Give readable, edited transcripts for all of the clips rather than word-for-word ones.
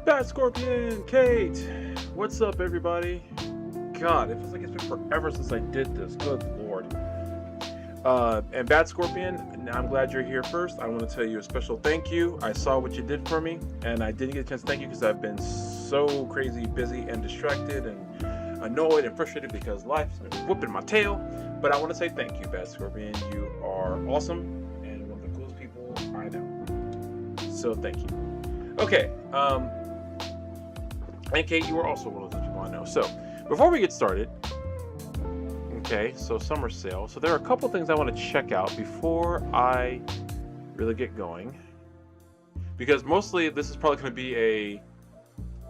Bat Scorpion, Kate, what's up, everybody? God, it feels like it's been forever since I did this. Good lord. And Bat Scorpion, I'm glad you're here first. I want to tell you a special thank you. I saw what you did for me, and I didn't get a chance to thank you because I've been so crazy busy and distracted and annoyed and frustrated because life's been whooping my tail. But I want to say thank you, Bat Scorpion. You are awesome and one of the coolest people I know. So thank you. Okay. And Kate, you are also one of those people I know. So before we get started, okay, so summer sale. So there are a couple things I want to check out before I really get going. Because mostly this is probably going to be a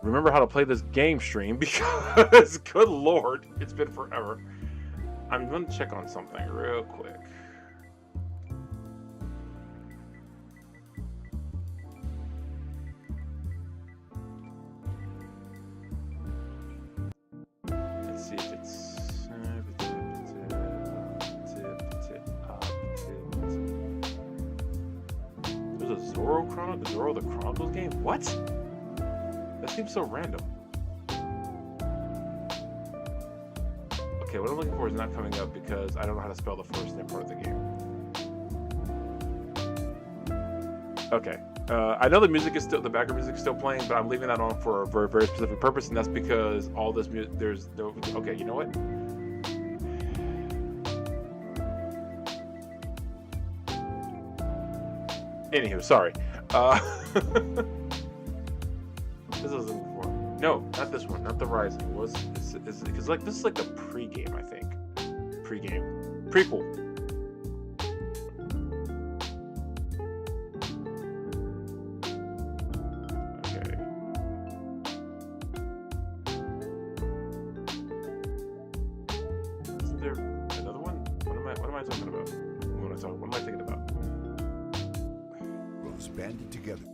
remember how to play this game stream because good lord, it's been forever. I'm going to check on something real quick. Let's see if it's there's a Zoro the Chronicles game? What? That seems so random. Okay, what I'm looking for is not coming up because I don't know how to spell the first name part of the game. Okay, I know the music is still, the background music is still playing, but I'm leaving that on for a very, very specific purpose, and that's because all this music, okay, you know what? Anywho, sorry. This isn't before. No, not this one. Not the Rising. Was because like this is like the pre-game, I think. Prequel. Okay. Isn't there another one? What am I talking about? What am I thinking about? We'll banded together.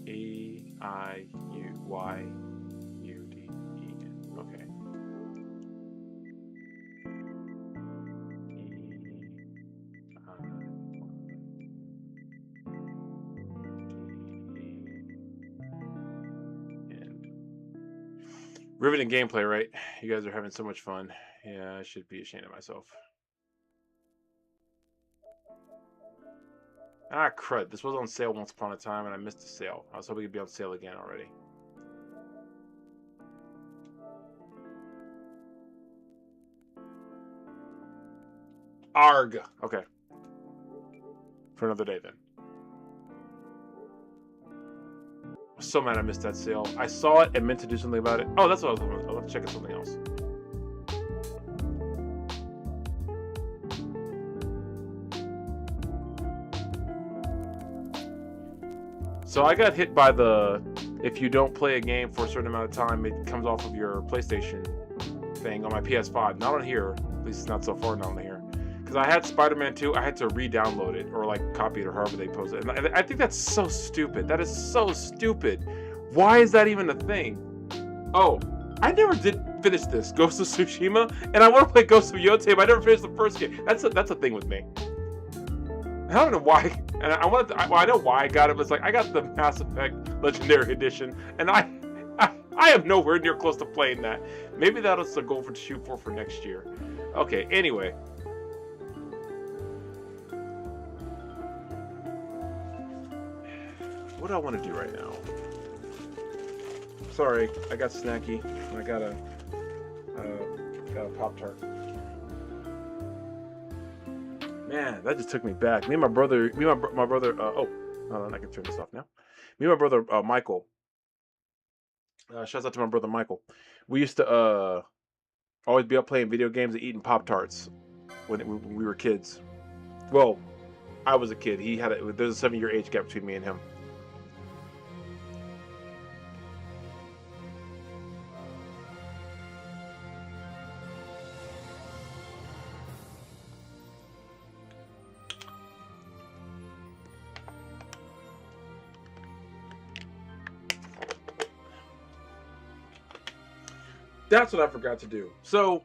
A-I-U-Y-U-D-E. Okay. Riveting gameplay, right? You guys are having so much fun. Yeah, I should be ashamed of myself. Ah, crud. This was on sale once upon a time, and I missed the sale. I was hoping it'd be on sale again already. Arg! Okay. For another day, then. I'm so mad I missed that sale. I saw it and meant to do something about it. Oh, that's what I was looking for. I'll have to check out something else. So I got hit by the, if you don't play a game for a certain amount of time, it comes off of your PlayStation thing on my PS5. Not on here, at least not so far, not on here. Because I had Spider-Man 2, I had to re-download it, or like copy it, or however they post it. And I think that's so stupid. That is so stupid. Why is that even a thing? Oh, I never did finish this, Ghost of Tsushima, and I want to play Ghost of Yotei, but I never finished the first game. That's a thing with me. I don't know why, and I know why I got it, but it's like, I got the Mass Effect Legendary Edition, and I am nowhere near close to playing that. Maybe that's a goal to shoot for next year. Okay, anyway. What do I want to do right now? Sorry, I got snacky. I got a Pop-Tart. Man, that just took me back. Me and my brother. Oh, hold on, I can turn this off now. Me and my brother, Michael. Shouts out to my brother Michael. We used to always be up playing video games and eating Pop-Tarts when we were kids. Well, I was a kid. There's a 7-year age gap between me and him. That's what I forgot to do. So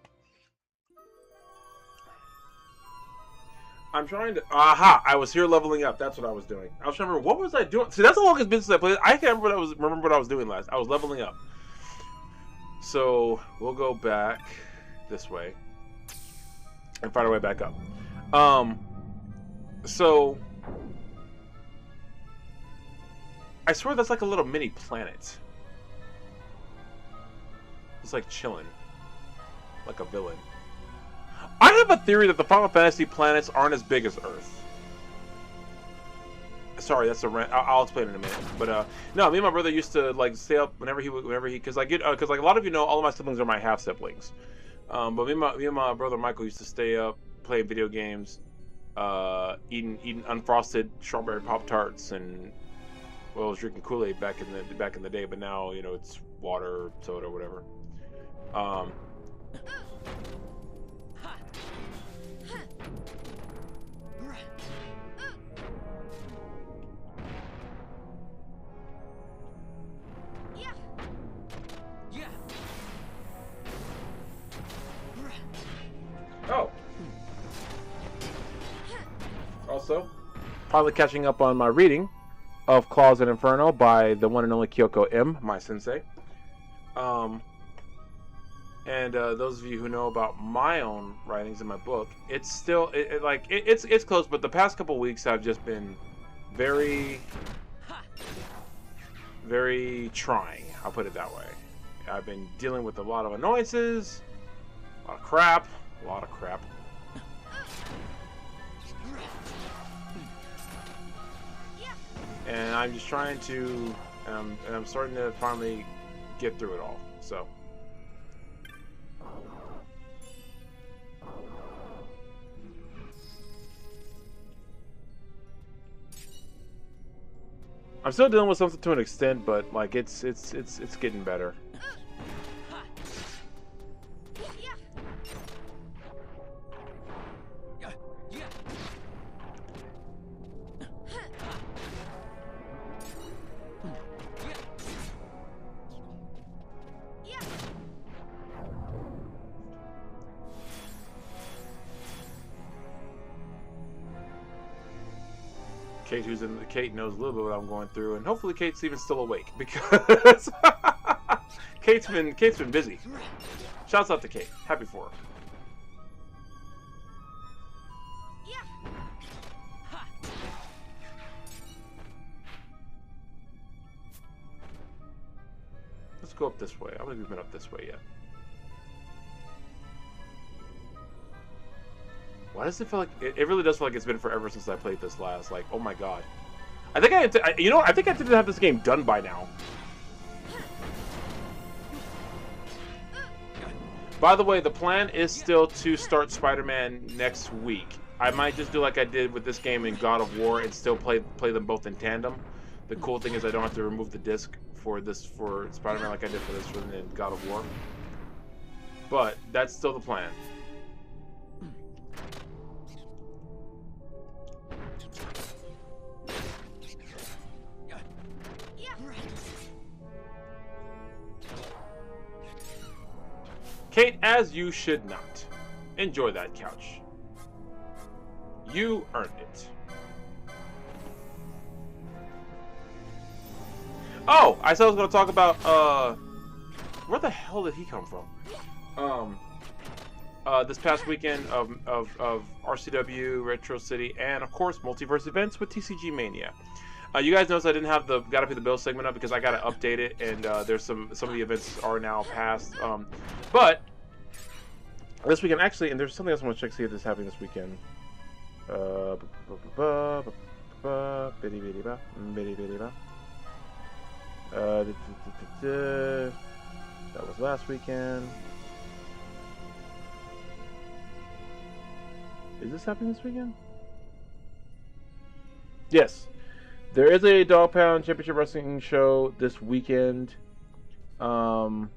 I'm trying to. Aha! I was here leveling up. That's what I was doing. I was trying to remember what was I doing. See, that's the longest been since I played. I can't remember what I was doing last. I was leveling up. So we'll go back this way and find our way back up. So I swear that's like a little mini planet. It's like chilling, like a villain. I have a theory that the Final Fantasy planets aren't as big as Earth. Sorry, that's a rant. I'll explain in a minute. But no, me and my brother used to like stay up whenever he, because like a lot of you know, all of my siblings are my half siblings. But me and my brother Michael used to stay up playing video games, eating unfrosted strawberry Pop-Tarts, and well, I was drinking Kool-Aid back in the day. But now, you know, it's water, soda, whatever. Oh. Also, probably catching up on my reading of Claws and Inferno by the one and only Kyoko M, my sensei. And those of you who know about my own writings in my book, it's still it's close, but the past couple weeks have just been very, very trying. I'll put it that way. I've been dealing with a lot of annoyances, a lot of crap. And I'm just trying to, and I'm starting to finally get through it all. So. I'm still dealing with something to an extent, but like it's getting better. Kate knows a little bit what I'm going through, and hopefully Kate's even still awake, because Kate's been busy. Shouts out to Kate. Happy for her. Let's go up this way. I don't think we've been up this way yet. Why does it feel like it really does feel like it's been forever since I played this last? Like, oh my god! I think I think I did have this game done by now. By the way, the plan is still to start Spider-Man next week. I might just do like I did with this game in God of War and still play them both in tandem. The cool thing is I don't have to remove the disc for Spider-Man like I did for this one in God of War. But that's still the plan. Kate, as you should not. Enjoy that couch. You earned it. Oh, I said I was going to talk about, where the hell did he come from? This past weekend of RCW, Retro City, and of course, Multiverse events with TCG Mania. You guys noticed I didn't have the Gotta Pay the Bill segment up because I gotta update it, and there's some of the events are now past. But this weekend, actually, and there's something else I want to check to see if this is happening this weekend. That was last weekend. Is this happening this weekend? Yes. There is a Dog Pound Championship Wrestling show this weekend. So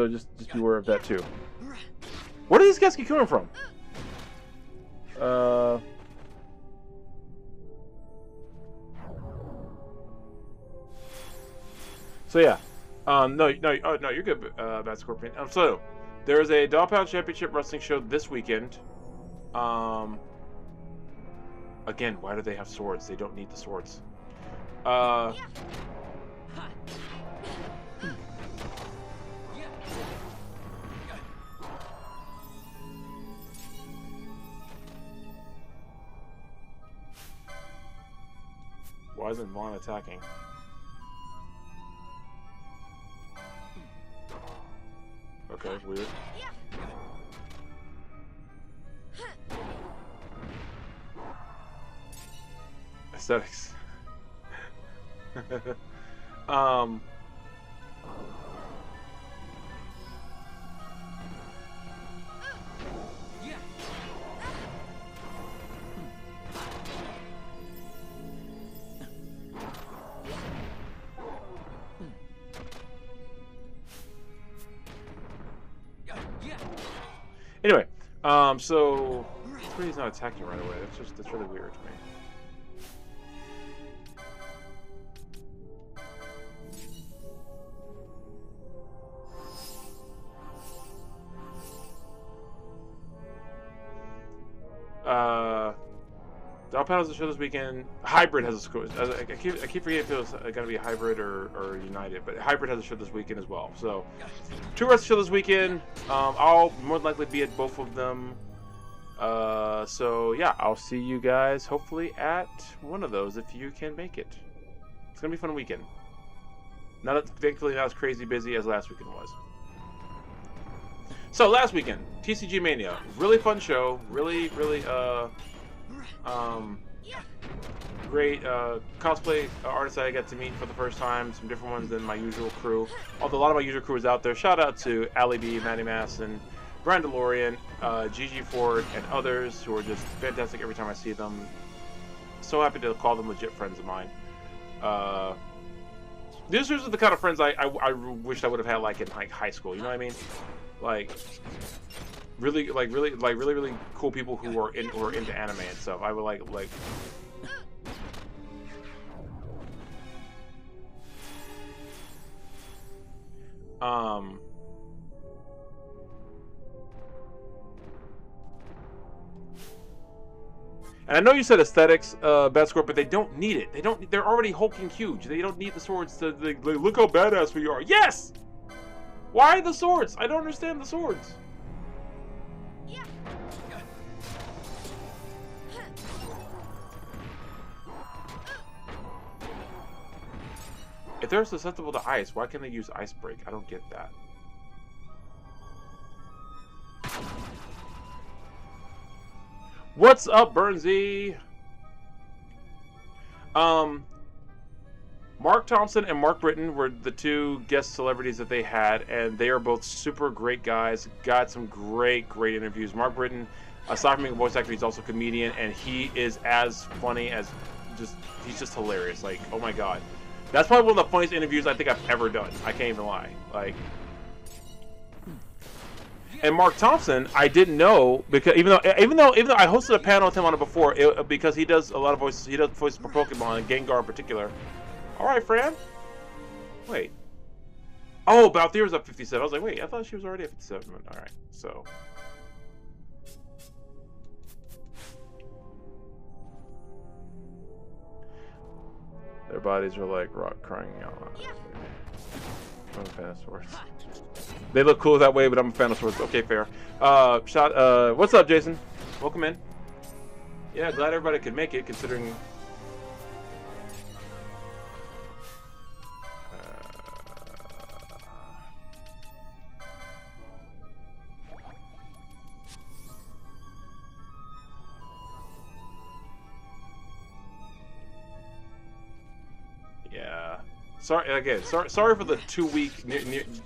just be aware of that too. Where do these guys keep coming from? So yeah. No, you're good, Bad Scorpion. So there is a Dog Pound Championship Wrestling show this weekend. Again, why do they have swords? They don't need the swords. Why isn't Vaughn attacking? Okay, weird. Aesthetics. Anyway, so he's not attacking right away. That's really weird to me. The All Panels of the show this weekend. Hybrid has a score. I keep forgetting if it was going to be Hybrid or United, but Hybrid has a show this weekend as well. So, 2 wrestlers show this weekend. I'll more than likely be at both of them. So yeah, I'll see you guys hopefully at one of those if you can make it. It's gonna be a fun weekend. Thankfully not as crazy busy as last weekend was. So last weekend, TCG Mania, really fun show. Really great cosplay artists that I got to meet for the first time. Some different ones than my usual crew. Although a lot of my usual crew is out there. Shout out to Ali B, Maddie Masson, Brian DeLorean, Gigi Ford, and others who are just fantastic every time I see them. So happy to call them legit friends of mine. These are the kind of friends I wished I would have had like in like high school. You know what I mean? Like really cool people who are into anime and stuff. I would like. And I know you said aesthetics, Bad Score, but they don't need it. They're already hulking huge. They don't need the swords to look how badass we are. Yes! Why the swords? I don't understand the swords. If they're susceptible to ice, why can't they use Ice Break? I don't get that. What's up, Burnsy? Mark Thompson and Mark Britton were the 2 guest celebrities that they had, and they are both super great guys. Got some great interviews. Mark Britton, aside from being a voice actor, he's also a comedian, and he is as funny as he's just hilarious. Like, oh my god. That's probably one of the funniest interviews I think I've ever done. I can't even lie. Like, and Mark Thompson, I didn't know because even though I hosted a panel with him on it before, because he does a lot of voices. He does voices for Pokemon and Gengar in particular. All right, Fran. Wait. Oh, Balthier's up 57. I was like, wait, I thought she was already at 57. All right, so. Their bodies are like rock crying out loud. I'm a fan of swords. They look cool that way, but I'm a fan of swords. Okay, fair. What's up, Jason? Welcome in. Yeah, glad everybody could make it, considering. Yeah. Sorry again. Sorry for the 2-week,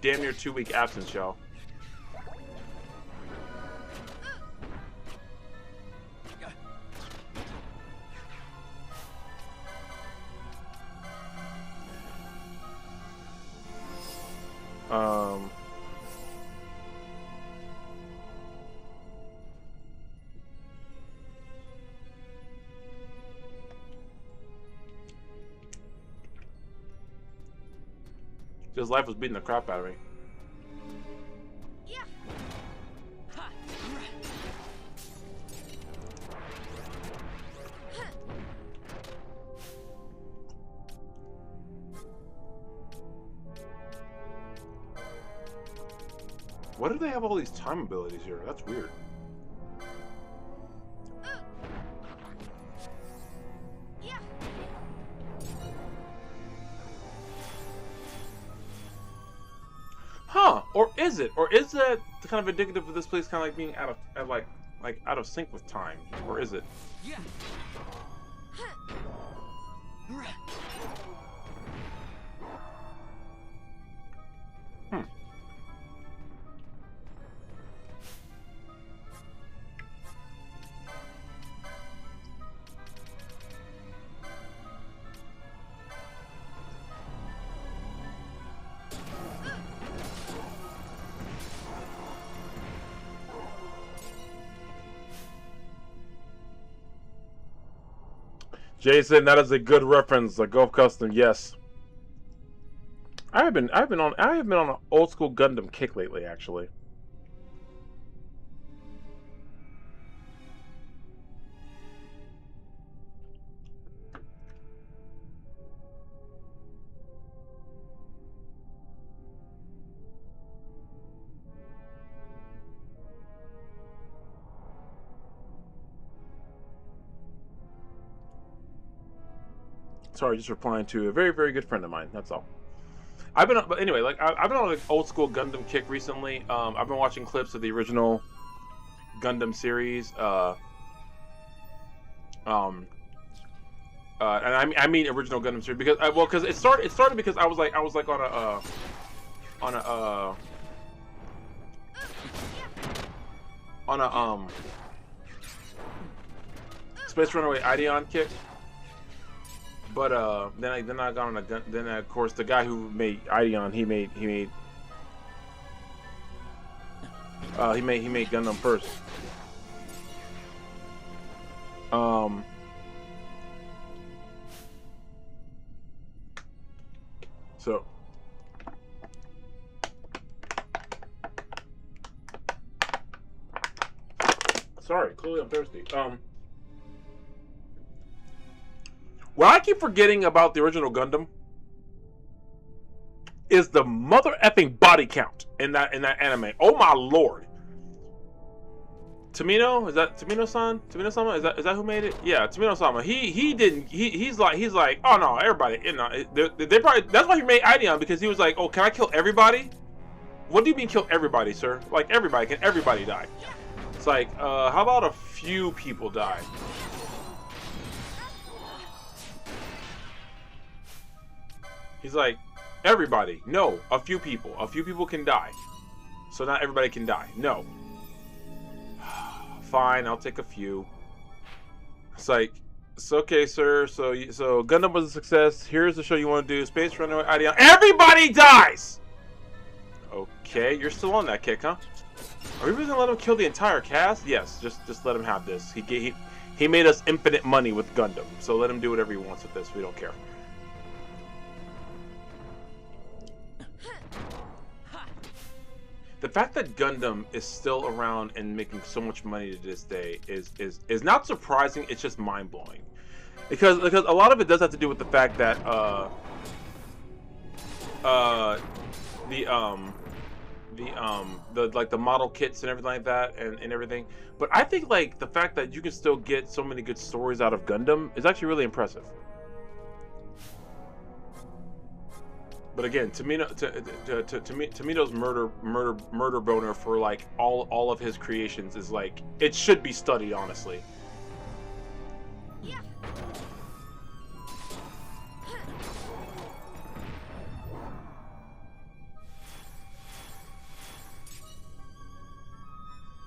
damn near 2-week absence, y'all. His life was beating the crap out of me. Why do they have all these time abilities here? That's weird. Huh? Or is it? Or is that kind of indicative of this place kind of like being out of like out of sync with time? Or is it? Yeah. Hmm. Jason, that is a good reference. Like Golf Custom, yes. I have been on an old school Gundam kick lately, actually. Sorry, just replying to a very, very good friend of mine. That's all. But anyway, like I've been on an old school Gundam kick recently. I've been watching clips of the original Gundam series. And I mean original Gundam series because because it started because I was like on a Space Runaway Ideon kick. But then I got on a gun. Then of course the guy who made Ideon, he made Gundam first. So sorry, clearly I'm thirsty. What I keep forgetting about the original Gundam is the mother effing body count in that anime. Oh my lord! Tamino, is that Tamino-san? Tamino-sama, is that who made it? Yeah, Tamino-sama. He's like, oh no, everybody, you know, they probably, that's why he made Ideon, because he was like, oh, can I kill everybody? What do you mean kill everybody, sir? Like everybody die? It's like, how about a few people die? He's like, everybody. No, a few people. A few people can die. So not everybody can die. No. Fine, I'll take a few. It's like, it's okay, sir. So Gundam was a success. Here's the show you want to do. Space Runaway Ideon. Everybody dies! Okay, you're still on that kick, huh? Are we really gonna let him kill the entire cast? Yes, just let him have this. He made us infinite money with Gundam. So let him do whatever he wants with this. We don't care. The fact that Gundam is still around and making so much money to this day is not surprising. It's just mind blowing, because a lot of it does have to do with the fact that the model kits and everything like that and everything. But I think like the fact that you can still get so many good stories out of Gundam is actually really impressive. But again, Tomino's murder boner for like all of his creations is like, it should be studied, honestly. Yeah.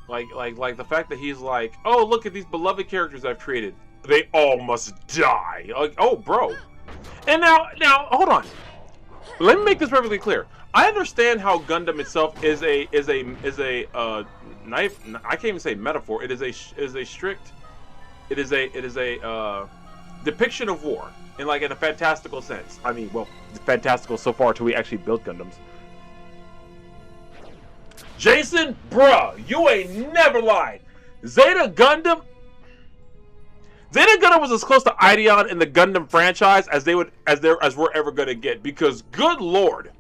Like the fact that he's like, oh, look at these beloved characters I've created. They all must die. Like, oh, bro. And now hold on. Let me make this perfectly clear. I understand how Gundam itself is a knife. I can't even say metaphor. It is a strict. It is a depiction of war in a fantastical sense. I mean, well, fantastical so far till we actually built Gundams. Jason, bruh, you ain't never lied. Zeta Gundam was as close to Ideon in the Gundam franchise as we're ever gonna get, because good lord,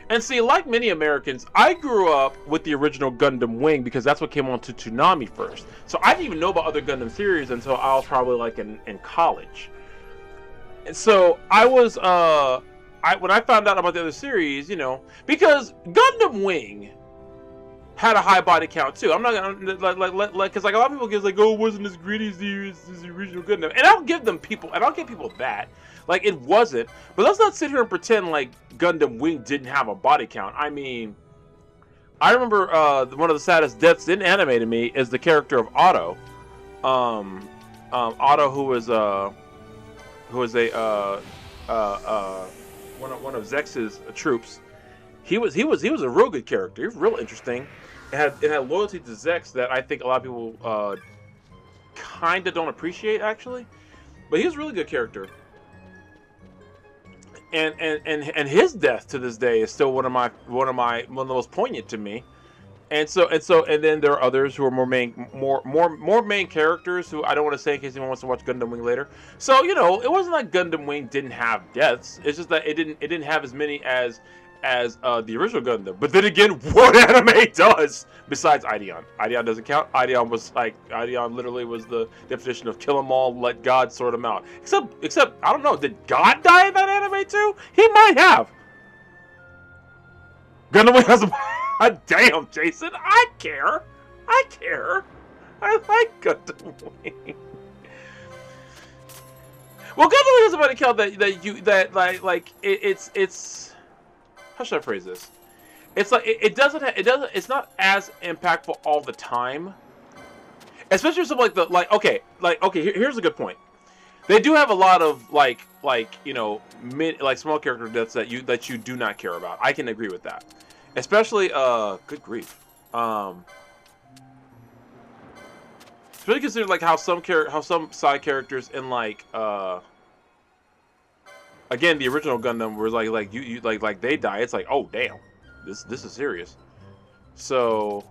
And see, like many Americans, I grew up with the original Gundam Wing because that's what came on to Toonami first. So I didn't even know about other Gundam series until I was probably like in college. And so I was, when I found out about the other series, you know, because Gundam Wing had a high body count too. I'm not gonna because like a lot of people get like, oh, it wasn't as gritty as the original Gundam, and I'll give people that. Like, it wasn't, but let's not sit here and pretend like Gundam Wing didn't have a body count. I mean, I remember one of the saddest deaths in anime to me is the character of Otto. Otto, who was a one of Zex's troops. He was a real good character. He was real interesting. It had loyalty to Zex that I think a lot of people kind of don't appreciate, actually. But he was a really good character. And his death to this day is still one of the most poignant to me. And then there are others who are more main characters who I don't want to say in case anyone wants to watch Gundam Wing later. So, you know, it wasn't like Gundam Wing didn't have deaths. It's just that it didn't have as many as the original Gundam. But then again, what anime does besides Ideon? Ideon doesn't count. Ideon literally was the definition of kill them all, let God sort them out. Except I don't know, did God die in that anime too? He might have. Gundam Wing has a damn, Jason, I care. I like Gundam Wing. Well, Gundam Wing has a body count it's how should I phrase this? It's like it's not as impactful all the time. Especially something here's a good point. They do have a lot of small character deaths that you do not care about. I can agree with that. Especially good grief. Especially considering like how some side characters in again, the original Gundam was like they die. It's like, oh damn, this is serious. So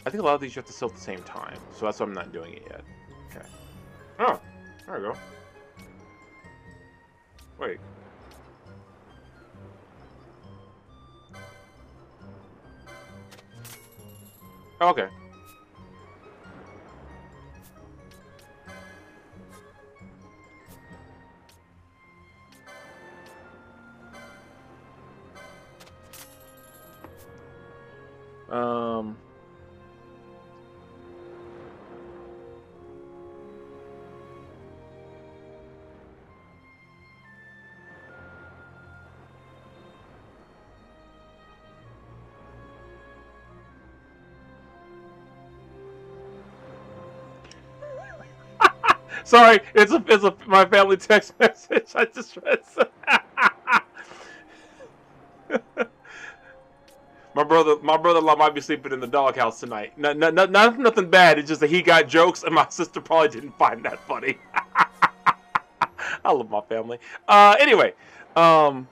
I think a lot of these you have to sell at the same time. So that's why I'm not doing it yet. Okay. Oh, there we go. Wait. Okay. Sorry, it's my family text message. I just read. My brother-in-law might be sleeping in the doghouse tonight. Nothing bad. It's just that he got jokes, and my sister probably didn't find that funny. I love my family. Anyway, no,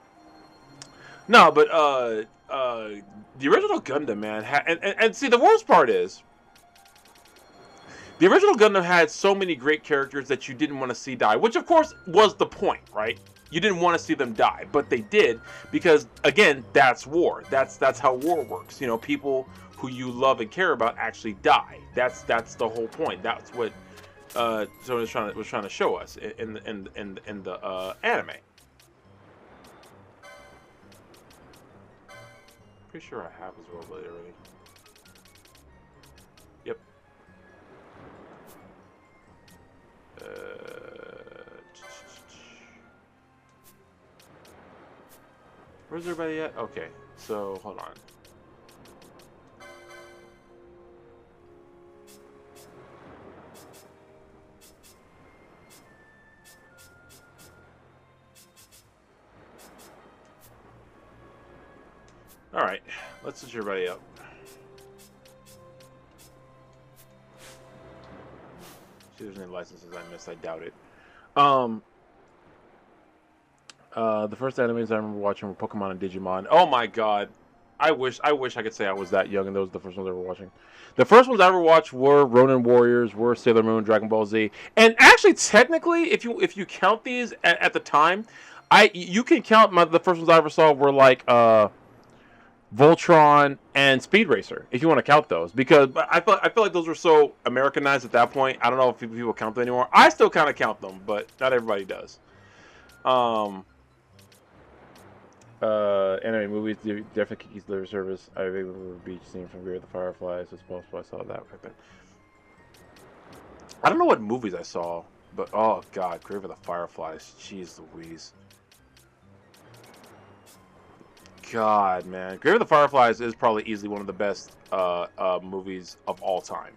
but the original Gundam, man, and see, the worst part is, the original Gundam had so many great characters that you didn't want to see die, which of course was the point, right? You didn't want to see them die, but they did because, again, that's war. That's how war works. You know, people who you love and care about actually die. That's the whole point. That's what someone was trying to show us in the anime. Pretty sure I have his roleplay already. Yep. Where's everybody at? Okay, so hold on. All right, let's switch everybody up. See if there's any licenses I missed. I doubt it. The first animes I remember watching were Pokemon and Digimon. Oh my god. I wish I could say I was that young and those were the first ones I ever watching. The first ones I ever watched were Ronin Warriors, were Sailor Moon, Dragon Ball Z. And actually, technically, if you count these at the time, you can count the first ones I ever saw were like Voltron, and Speed Racer, if you want to count those, because I feel like those were so Americanized at that point. I don't know if people count them anymore. I still kind of count them, but not everybody does. Anime movies definitely Kiki's Liver Service. I remember beach scene from Grave of the Fireflies. It's possible I saw that right there. I don't know what movies I saw, but oh god, Grave of the Fireflies. Jeez Louise. God, man. Grave of the Fireflies is probably easily one of the best movies of all time.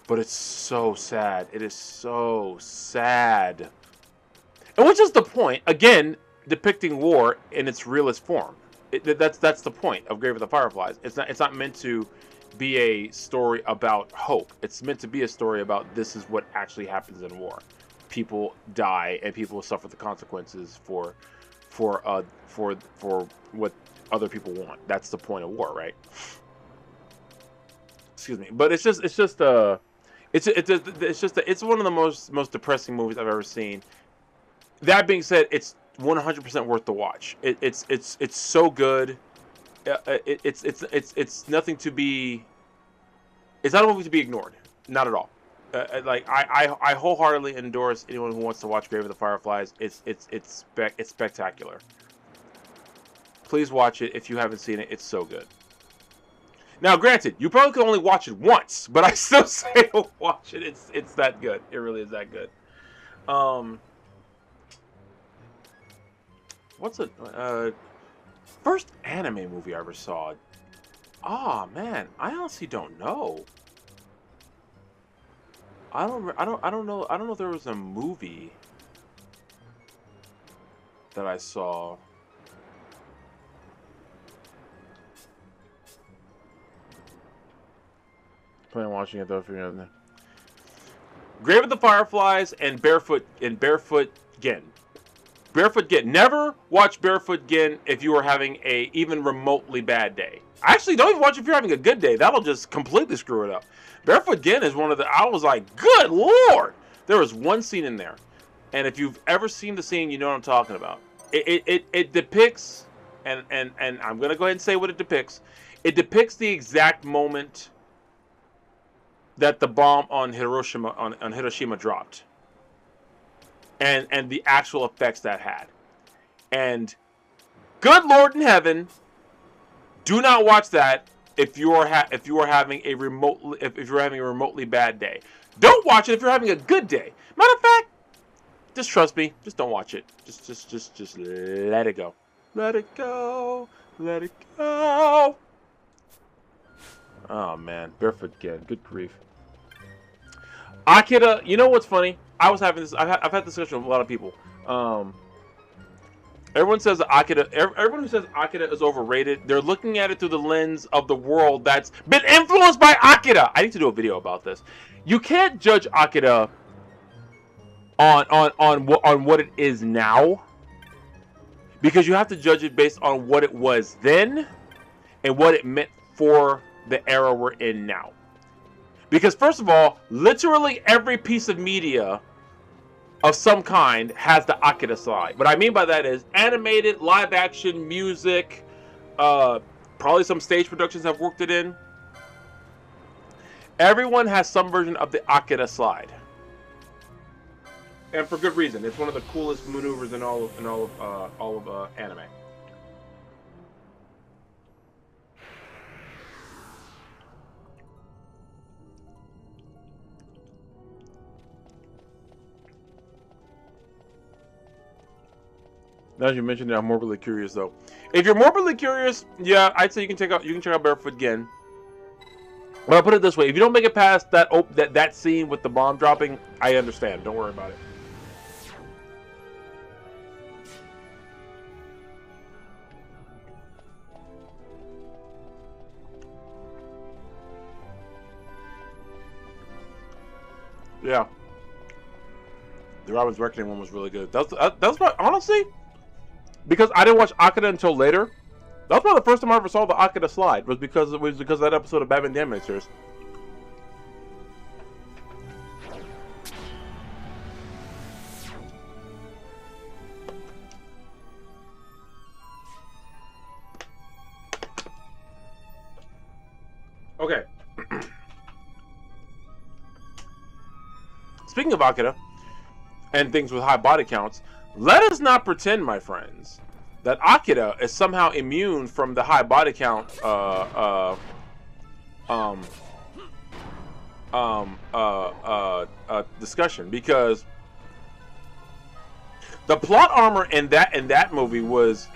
But it's so sad. It is so sad. And which is the point, again, depicting war in its realist form. That's the point of Grave of the Fireflies. It's not meant to be a story about hope. It's meant to be a story about this is what actually happens in war. People die and people suffer the consequences for what other people want. That's the point of war, right? Excuse me, but it's one of the most depressing movies I've ever seen. That being said, it's 100% worth the watch. It's so good. It's nothing to be. It's not a movie to be ignored. Not at all. Like I wholeheartedly endorse anyone who wants to watch Grave of the Fireflies. It's spectacular. Please watch it if you haven't seen it. It's so good. Now, granted, you probably could only watch it once, but I still say watch it. It's that good. It really is that good. What's it? First anime movie I ever saw. Oh man, I honestly don't know. I don't know. I don't know if there was a movie that I saw. Plan watching it though for you. Grave of the Fireflies and Barefoot Gen. Barefoot Gen. Never watch Barefoot Gen if you are having a even remotely bad day. Actually, don't even watch it if you're having a good day. That'll just completely screw it up. Barefoot Gen is one of the. I was like, good lord! There was one scene in there, and if you've ever seen the scene, you know what I'm talking about. It depicts, and I'm gonna go ahead and say what it depicts. It depicts the exact moment that the bomb on Hiroshima dropped, and the actual effects that had. And good Lord in heaven, do not watch that if you are having a remotely bad day. Don't watch it if you're having a good day. Matter of fact, just trust me. Just don't watch it. Just let it go. Let it go. Let it go. Oh man, Barefoot Gen. Good grief. Akira, you know what's funny? I've had this discussion with a lot of people. Everyone says Akira. Everyone who says Akira is overrated, they're looking at it through the lens of the world that's been influenced by Akira. I need to do a video about this. You can't judge Akira on what it is now, because you have to judge it based on what it was then and what it meant for the era we're in now. Because first of all, literally every piece of media of some kind has the Akira side. What I mean by that is animated, live action, music, probably some stage productions have worked it in. Everyone has some version of the Akira slide. And for good reason. It's one of the coolest maneuvers in all of anime. Now that you mentioned it, I'm morbidly curious though. If you're morbidly curious, yeah, I'd say you can check out Barefoot Gen. But I'll put it this way: if you don't make it past that scene with the bomb dropping, I understand. Don't worry about it. Yeah, the Robin's Reckoning one was really good. That was honestly, because I didn't watch Akira until later. That was probably the first time I ever saw the Akira slide. Was because of that episode of Batman the Animated Series. speaking of Akira and things with high body counts, let us not pretend, my friends, that Akira is somehow immune from the high body count discussion, because the plot armor in that movie was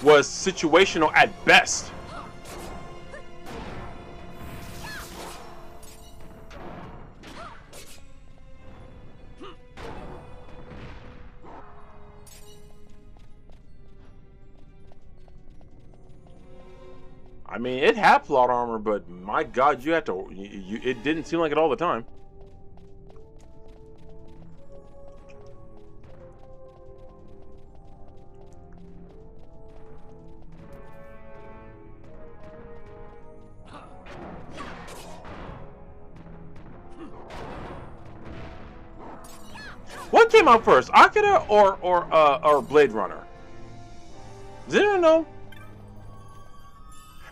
situational at best. I mean, it had plot armor, but my God, you had to. It didn't seem like it all the time. What came out first, Akira or Blade Runner? Does anyone know?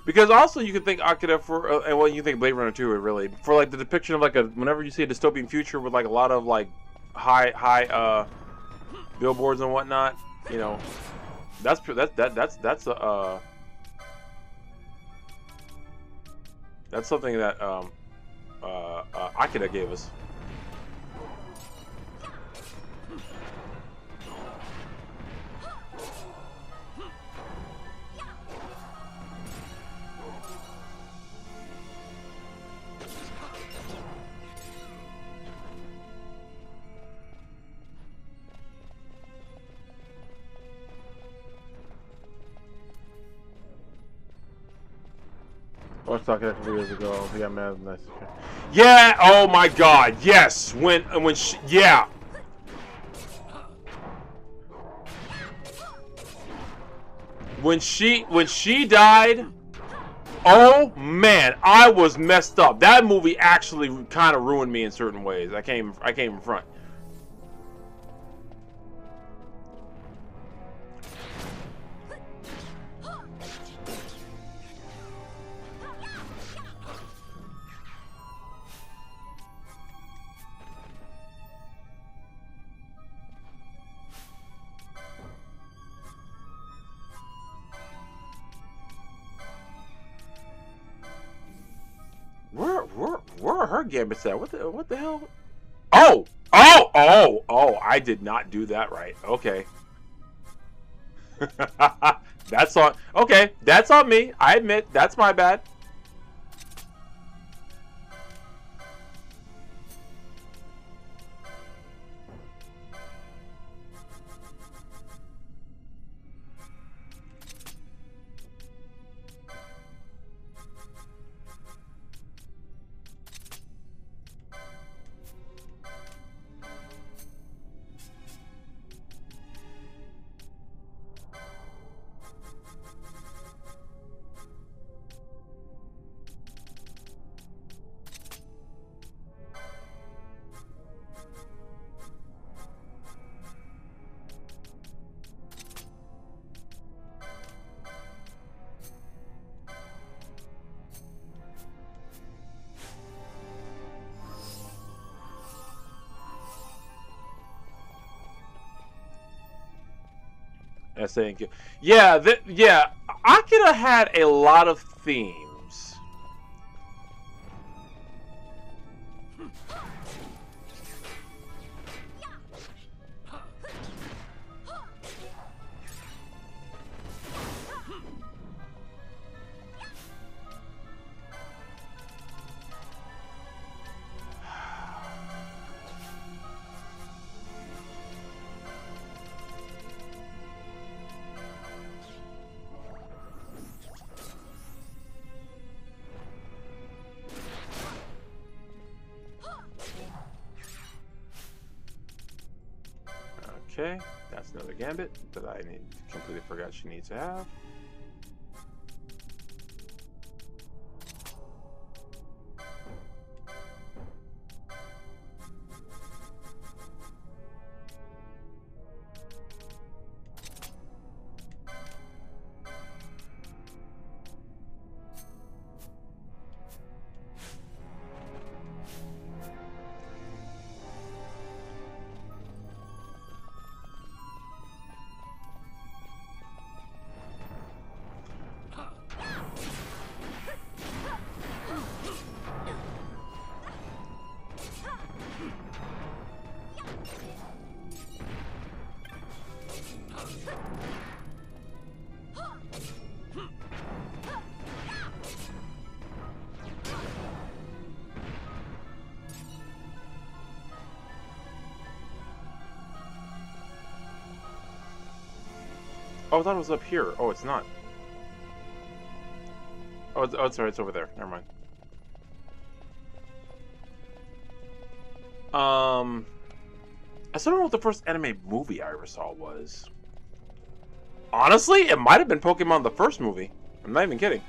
Because also you could think Akira for, and well, you think Blade Runner too, really, for like the depiction of like whenever you see a dystopian future with like a lot of like high billboards and whatnot, you know, that's something that Akira gave us. I was talking a couple years ago. He got mad. Nice. Yeah. Oh my God. Yes. When she, yeah. When she died. Oh man, I was messed up. That movie actually kind of ruined me in certain ways. I came in front. Where are her gambits at? What the hell? Oh! I did not do that right. Okay. That's on. Okay, that's on me. I admit that's my bad. SA&Q. Yeah, yeah. Akira had a lot of themes. Okay, that's another gambit that I completely forgot she needs to have. Oh, I thought it was up here. Oh, it's not. Oh, sorry, it's over there. Never mind. I still don't know what the first anime movie I ever saw was. Honestly, it might have been Pokemon the first movie. I'm not even kidding.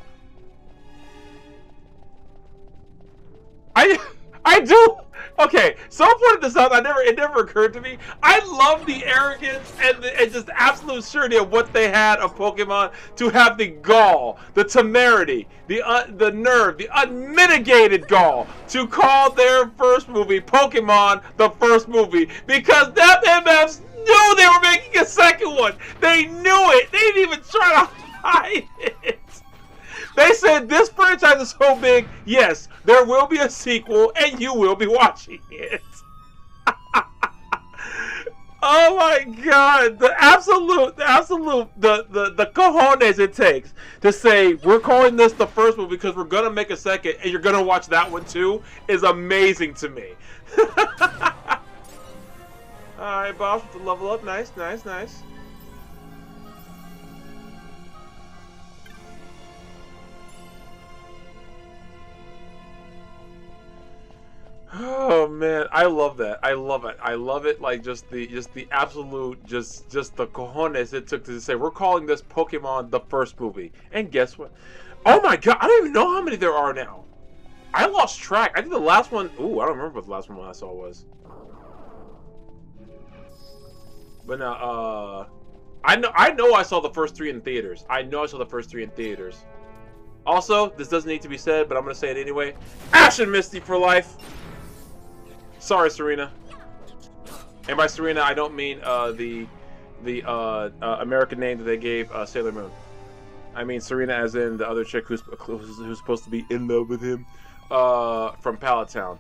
I do. Okay, someone pointed this out. It never occurred to me. I love the arrogance and just absolute surety of what they had of Pokemon to have the gall, the temerity, the nerve, the unmitigated gall to call their first movie Pokemon the first movie, because them MFs knew they were making a second one. They knew it. They didn't even try to hide it. They said, this franchise is so big, yes, there will be a sequel, and you will be watching it. Oh my god, the cojones it takes to say, we're calling this the first one because we're gonna make a second, and you're gonna watch that one too, is amazing to me. Alright, boss, with the level up, nice. Oh man, I love that. I love it. Like just the absolute just the cojones it took to say we're calling this Pokemon the first movie. And guess what? Oh my god, I don't even know how many there are now. I lost track. I think the last one. Ooh, I don't remember what the last one I saw was. But now, I know I saw the first three in theaters. Also, this doesn't need to be said, but I'm gonna say it anyway. Ash and Misty for life. Sorry, Serena. And by Serena, I don't mean the American name that they gave Sailor Moon. I mean Serena as in the other chick who's supposed to be in love with him from Pallet Town.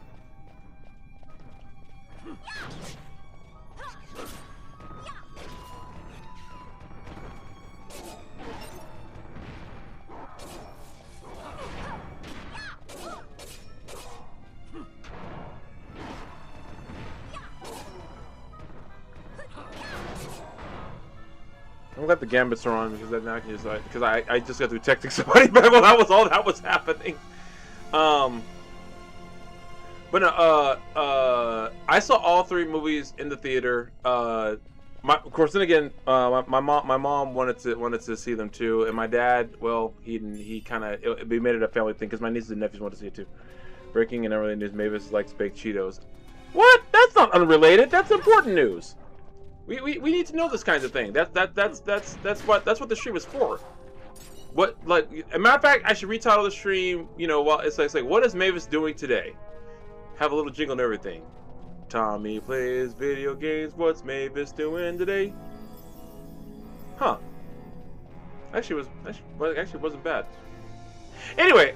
I'm glad the gambits are on because then I can just because I just got through texting somebody back while that was all that was happening. But I saw all three movies in the theater. Of course, then again, my mom wanted to see them too, and my dad, well, we made it a family thing because my nieces and nephews wanted to see it too. Breaking and unrelated news: Mavis likes baked Cheetos. What? That's not unrelated. That's important news. We need to know this kind of thing. That's what the stream is for. What, like, as a matter of fact, I should retitle the stream. You know, well, it's like what is Mavis doing today? Have a little jingle and everything. Tommy plays video games. What's Mavis doing today? Huh? Actually, wasn't bad. Anyway,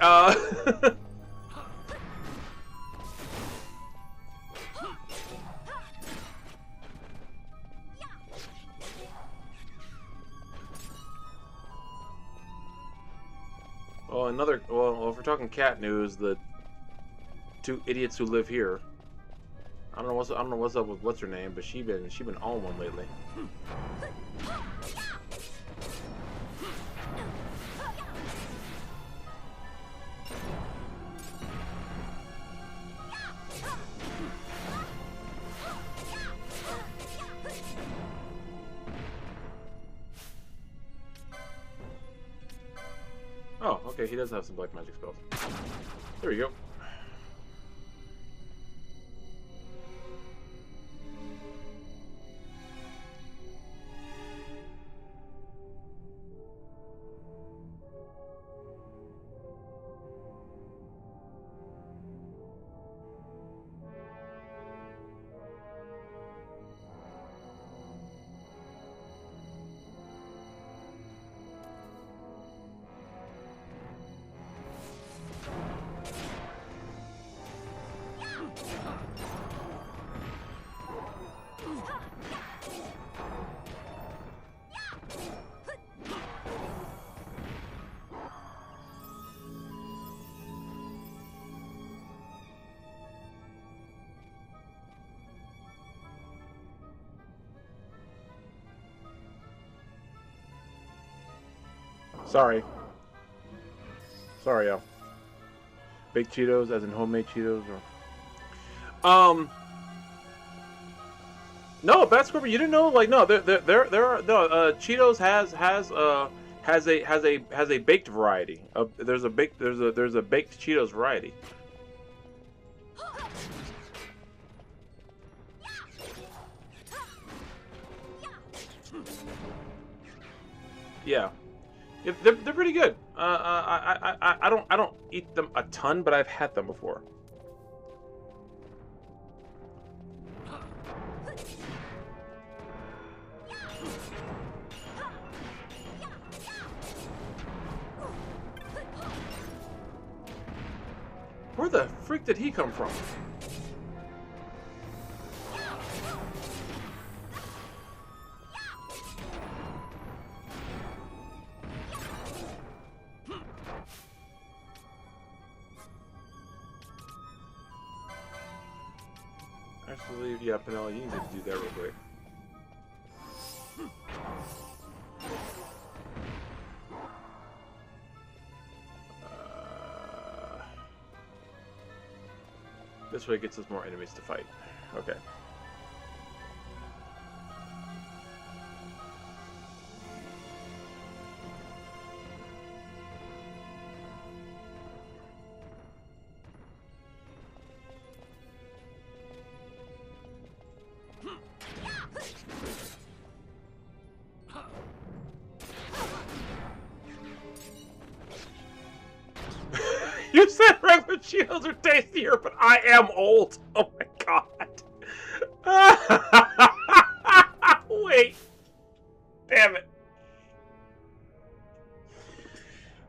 well, if we're talking cat news, the two idiots who live here. I don't know what's up with what's her name, but she been on one lately. Oh, okay, he does have some black magic spells. There we go. Sorry. Sorry, yo. Baked Cheetos, as in homemade Cheetos, or No, Bad Scorpion, you didn't know? Like, no, there are no. Cheetos has a baked variety. There's a baked Cheetos variety. Yeah, they're pretty good. I don't eat them a ton, but I've had them before. Where the freak did he come from? Actually, yeah, Penelope, you need to do that real quick. This way gets us more enemies to fight. Okay. You said regular Cheetos are tastier, but I am old. Oh my god. Wait. Damn it.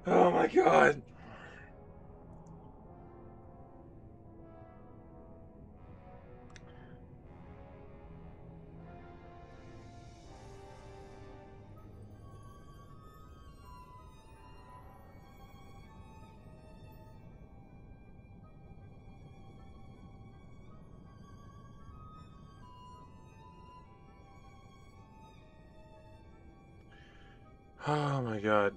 Oh my god. Oh my god.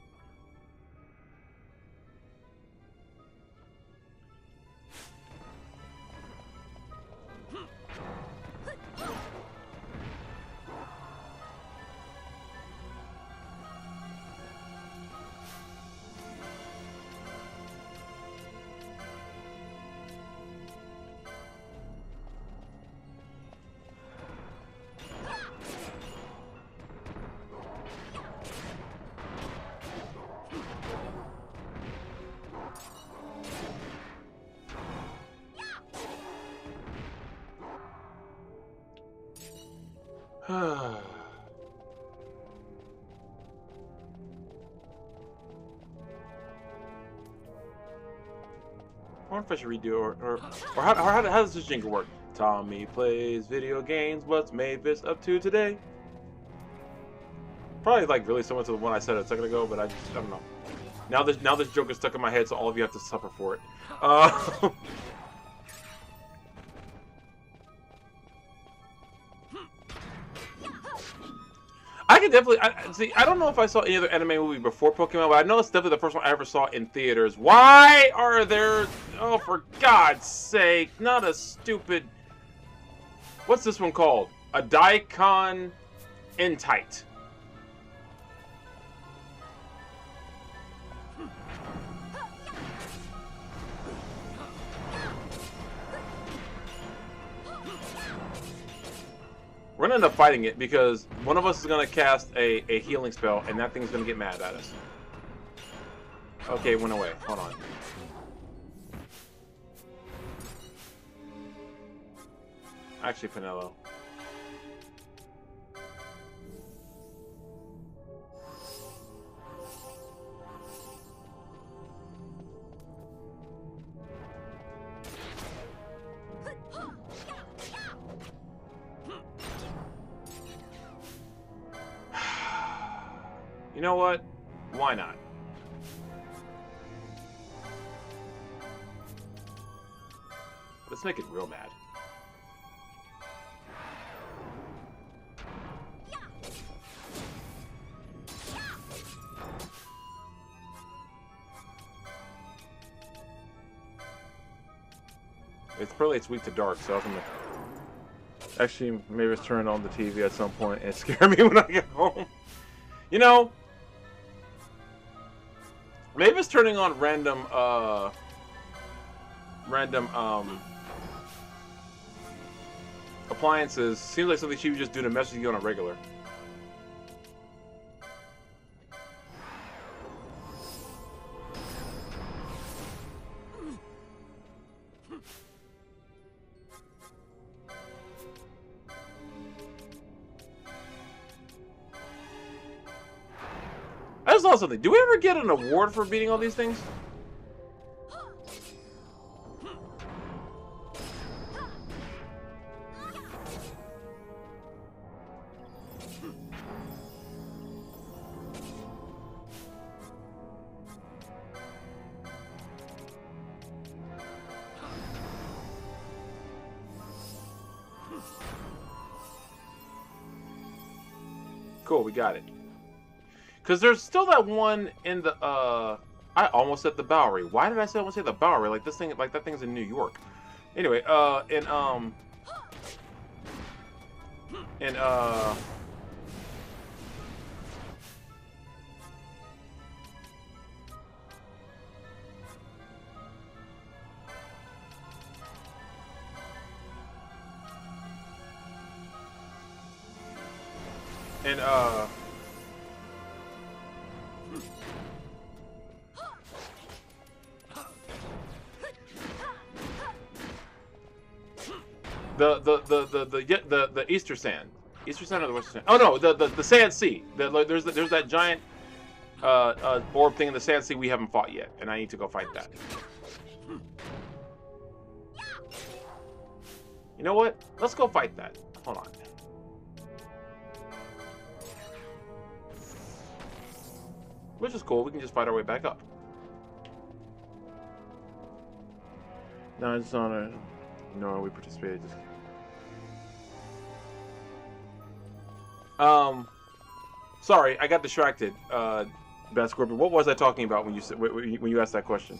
I wonder if I should redo or how does this jingle work? Tommy plays video games. What's Mavis up to today? Probably like really similar to the one I said a second ago, but I don't know. Now this joke is stuck in my head, so all of you have to suffer for it. I can definitely see. I don't know if I saw any other anime movie before Pokemon, but I know it's definitely the first one I ever saw in theaters. Why are there? Oh, for God's sake! Not a stupid. What's this one called? A Daikon Entite. We're gonna end up fighting it because one of us is gonna cast a healing spell and that thing's gonna get mad at us. Okay, it went away. Hold on. Actually, Penelo. You know what? Why not? Let's make it real mad. It's weak to dark, so I'm gonna... Actually, maybe it's turning on the TV at some point and scare me when I get home. You know, maybe it's turning on random appliances. Seems like something she would just do to mess with you on a regular. I just saw something. Do we ever get an award for beating all these things? Cool, we got it. Because there's still that one in the, I almost said the Bowery. Why did I say almost say the Bowery? Like this thing, like that thing's in New York. Anyway, the Easter Sand. Easter Sand or the Western Sand? Oh no, the Sand Sea. There's that giant orb thing in the Sand Sea we haven't fought yet, and I need to go fight that. You know what? Let's go fight that. Hold on. Which is cool. We can just fight our way back up. No, it's on a... No, we participated. Just... Sorry, I got distracted. Bad Scorpion. What was I talking about when you asked that question?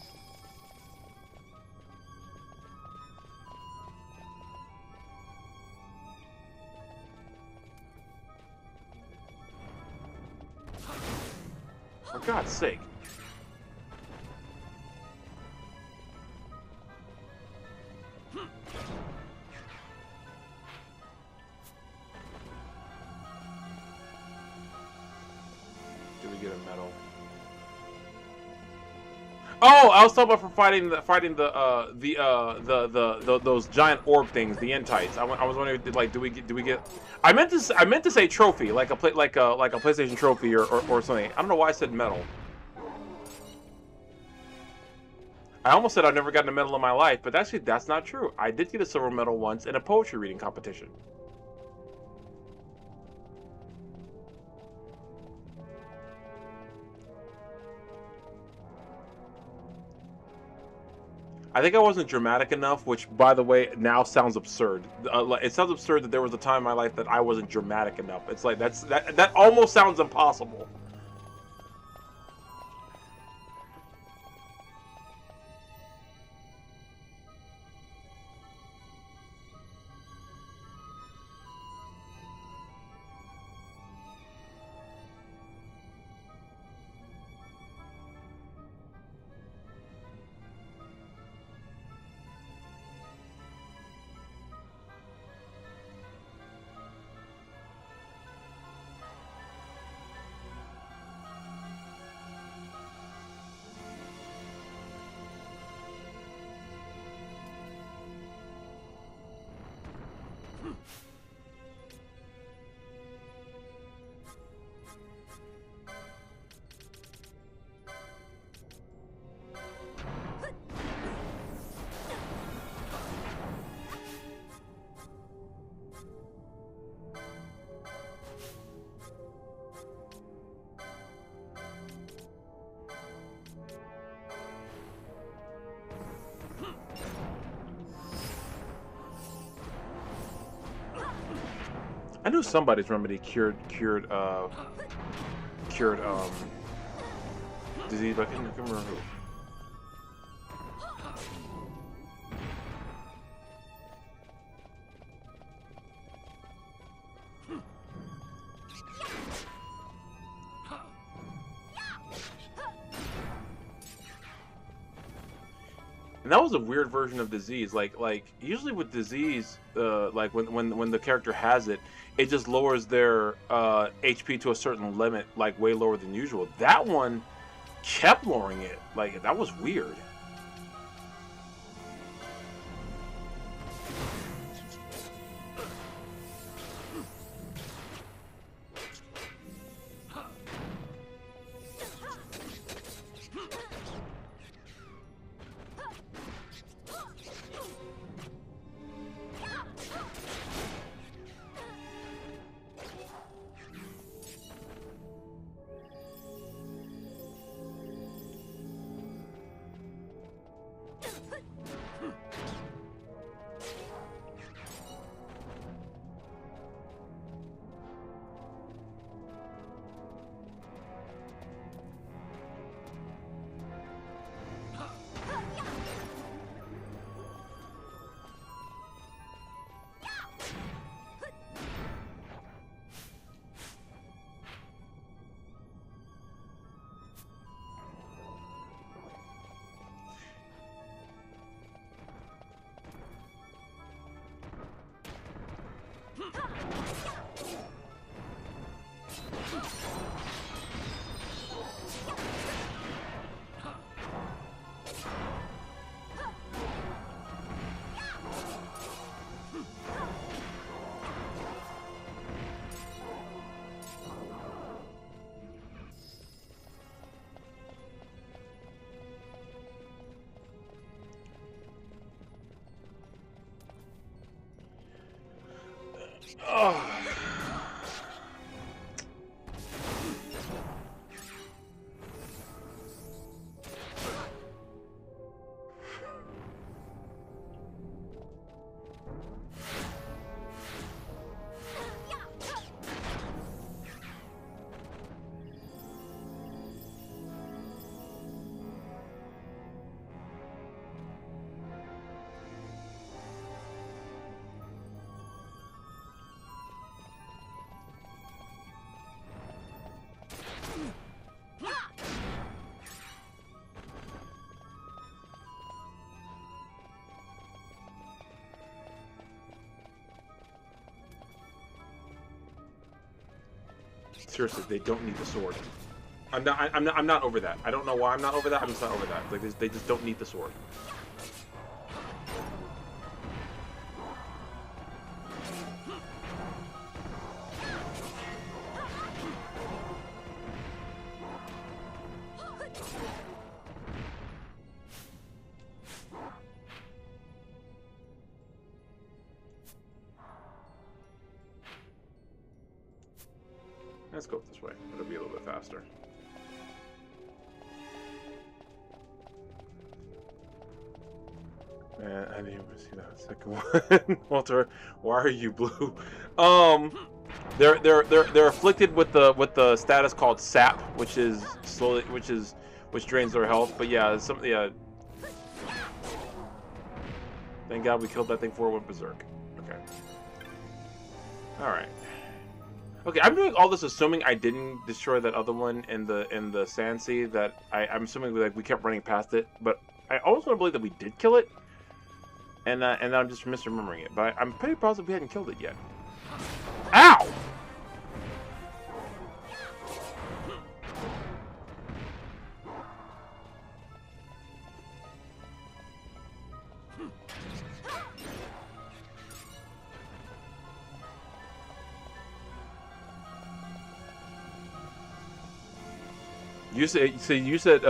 For God's sake. Did we get a medal? Oh, I was talking about for fighting those giant orb things, the entites. I was wondering, like, do we get? I meant to say trophy, like a PlayStation trophy or something. I don't know why I said medal. I almost said I've never gotten a medal in my life, but actually that's not true. I did get a silver medal once in a poetry reading competition. I think I wasn't dramatic enough, which, by the way, now sounds absurd. It sounds absurd that there was a time in my life that I wasn't dramatic enough. It's like that almost sounds impossible. I knew somebody's remedy cured disease, but I can't remember who. And that was a weird version of disease. Like usually with disease, like when the character has it, it just lowers their HP to a certain limit, like way lower than usual. That one kept lowering it. Like, that was weird. Oh. Seriously, they don't need the sword. I'm not over that. I don't know why I'm not over that. I'm just not over that. Like, they just don't need the sword. Let's go this way. It'll be a little bit faster. Man, I didn't even see that second one. Walter, why are you blue? They're afflicted with the status called sap, which drains their health. But yeah, thank God we killed that thing before it went berserk. Okay. All right. Okay, I'm doing all this assuming I didn't destroy that other one in the sand sea. That I'm assuming like we kept running past it, but I almost want to believe that we did kill it, and I'm just misremembering it. But I'm pretty positive we hadn't killed it yet. Ow! You said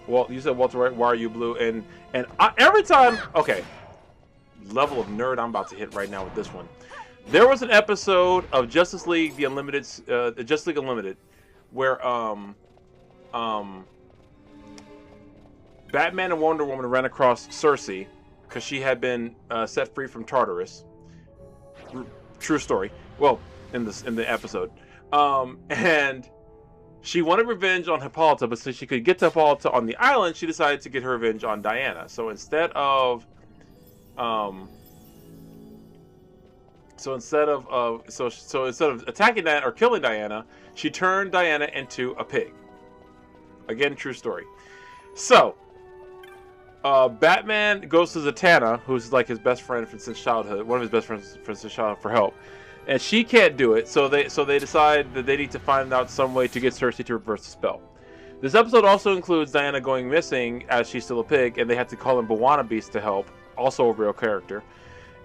Walter, right? Why are you blue? And every time, okay, level of nerd I'm about to hit right now with this one. There was an episode of Justice League Unlimited, where Batman and Wonder Woman ran across Cersei because she had been set free from Tartarus. True story. Well, in the episode, and she wanted revenge on Hippolyta, but so she could get to Hippolyta on the island, she decided to get her revenge on Diana. So instead of attacking Diana or killing Diana, she turned Diana into a pig. Again, true story. So Batman goes to Zatanna, who's like his best friend since childhood, one of his best friends since childhood, for help, and she can't do it. So they decide that they need to find out some way to get Cersei to reverse the spell. This episode also includes Diana going missing as she's still a pig, and they have to call in Bwana Beast to help, also a real character.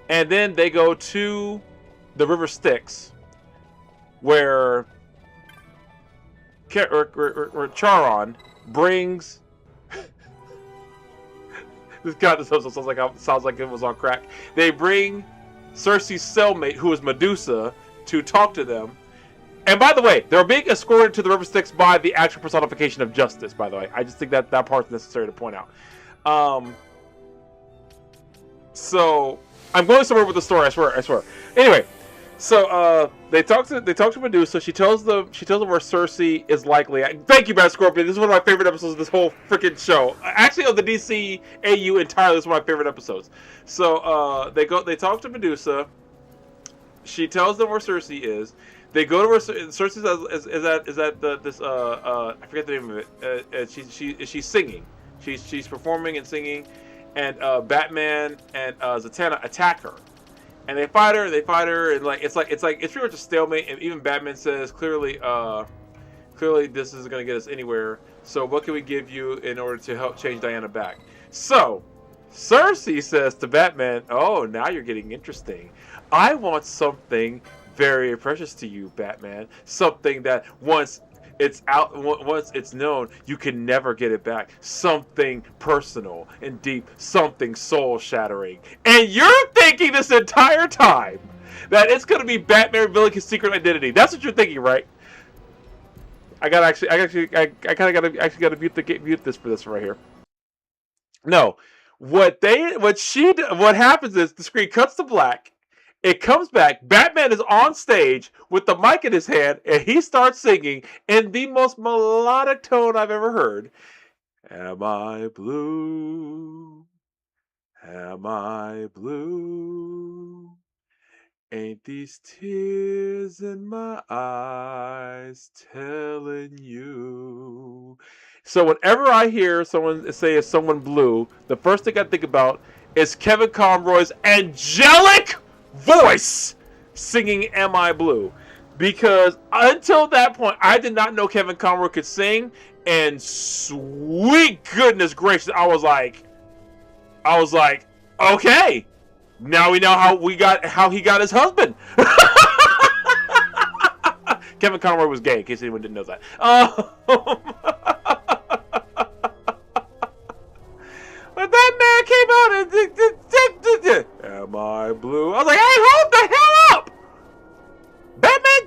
And then they go to the River Styx, where Charon brings. This episode sounds like it was on crack. They bring Cersei's cellmate, who is Medusa, to talk to them. And by the way, they're being escorted to the River Styx by the actual personification of justice, by the way. I just think that part's necessary to point out. So, I'm going somewhere with the story, I swear. Anyway, so they talk to Medusa. She tells them where Cersei is likely at. Thank you, Bad Scorpion. This is one of my favorite episodes of this whole freaking show. Actually, of the DC AU entirely, this is one of my favorite episodes. So they talk to Medusa. She tells them where Cersei is. They go to where Cersei is at this I forget the name of it. She's singing. She's performing and singing, and Batman and Zatanna attack her. And they fight her, and it's pretty much a stalemate. And even Batman says clearly this isn't gonna get us anywhere. So what can we give you in order to help change Diana back? So Cersei says to Batman, "Oh, now you're getting interesting. I want something very precious to you, Batman. Something that once it's known, you can never get it back. Something personal and deep, something soul-shattering." And you're thinking this entire time that it's going to be Batman revealing his secret identity. That's what you're thinking, right? I kind of got to mute this for this right here. No, what happens is the screen cuts to black. It comes back. Batman is on stage with the mic in his hand, and he starts singing in the most melodic tone I've ever heard. Am I blue? Am I blue? Ain't these tears in my eyes telling you? So whenever I hear someone say "is someone blue," the first thing I think about is Kevin Conroy's angelic voice singing "Am I Blue?" Because until that point, I did not know Kevin Conroy could sing, and sweet goodness gracious, I was like, okay, now we know how he got his husband. Kevin Conroy was gay, in case anyone didn't know that. But that man came out and "Am I blue?" I was like, "Hey, hold the hell up! Batman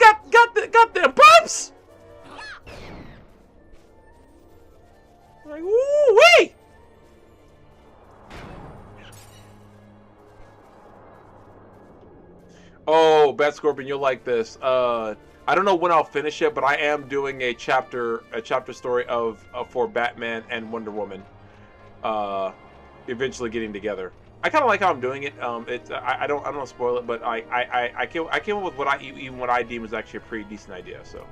got the pipes." Like, woo wee! Oh, Bat Scorpion, you'll like this. I don't know when I'll finish it, but I am doing a chapter story for Batman and Wonder Woman. Eventually getting together. I kind of like how I'm doing it. I don't want to spoil it, but I came up with what I deem was actually a pretty decent idea. So,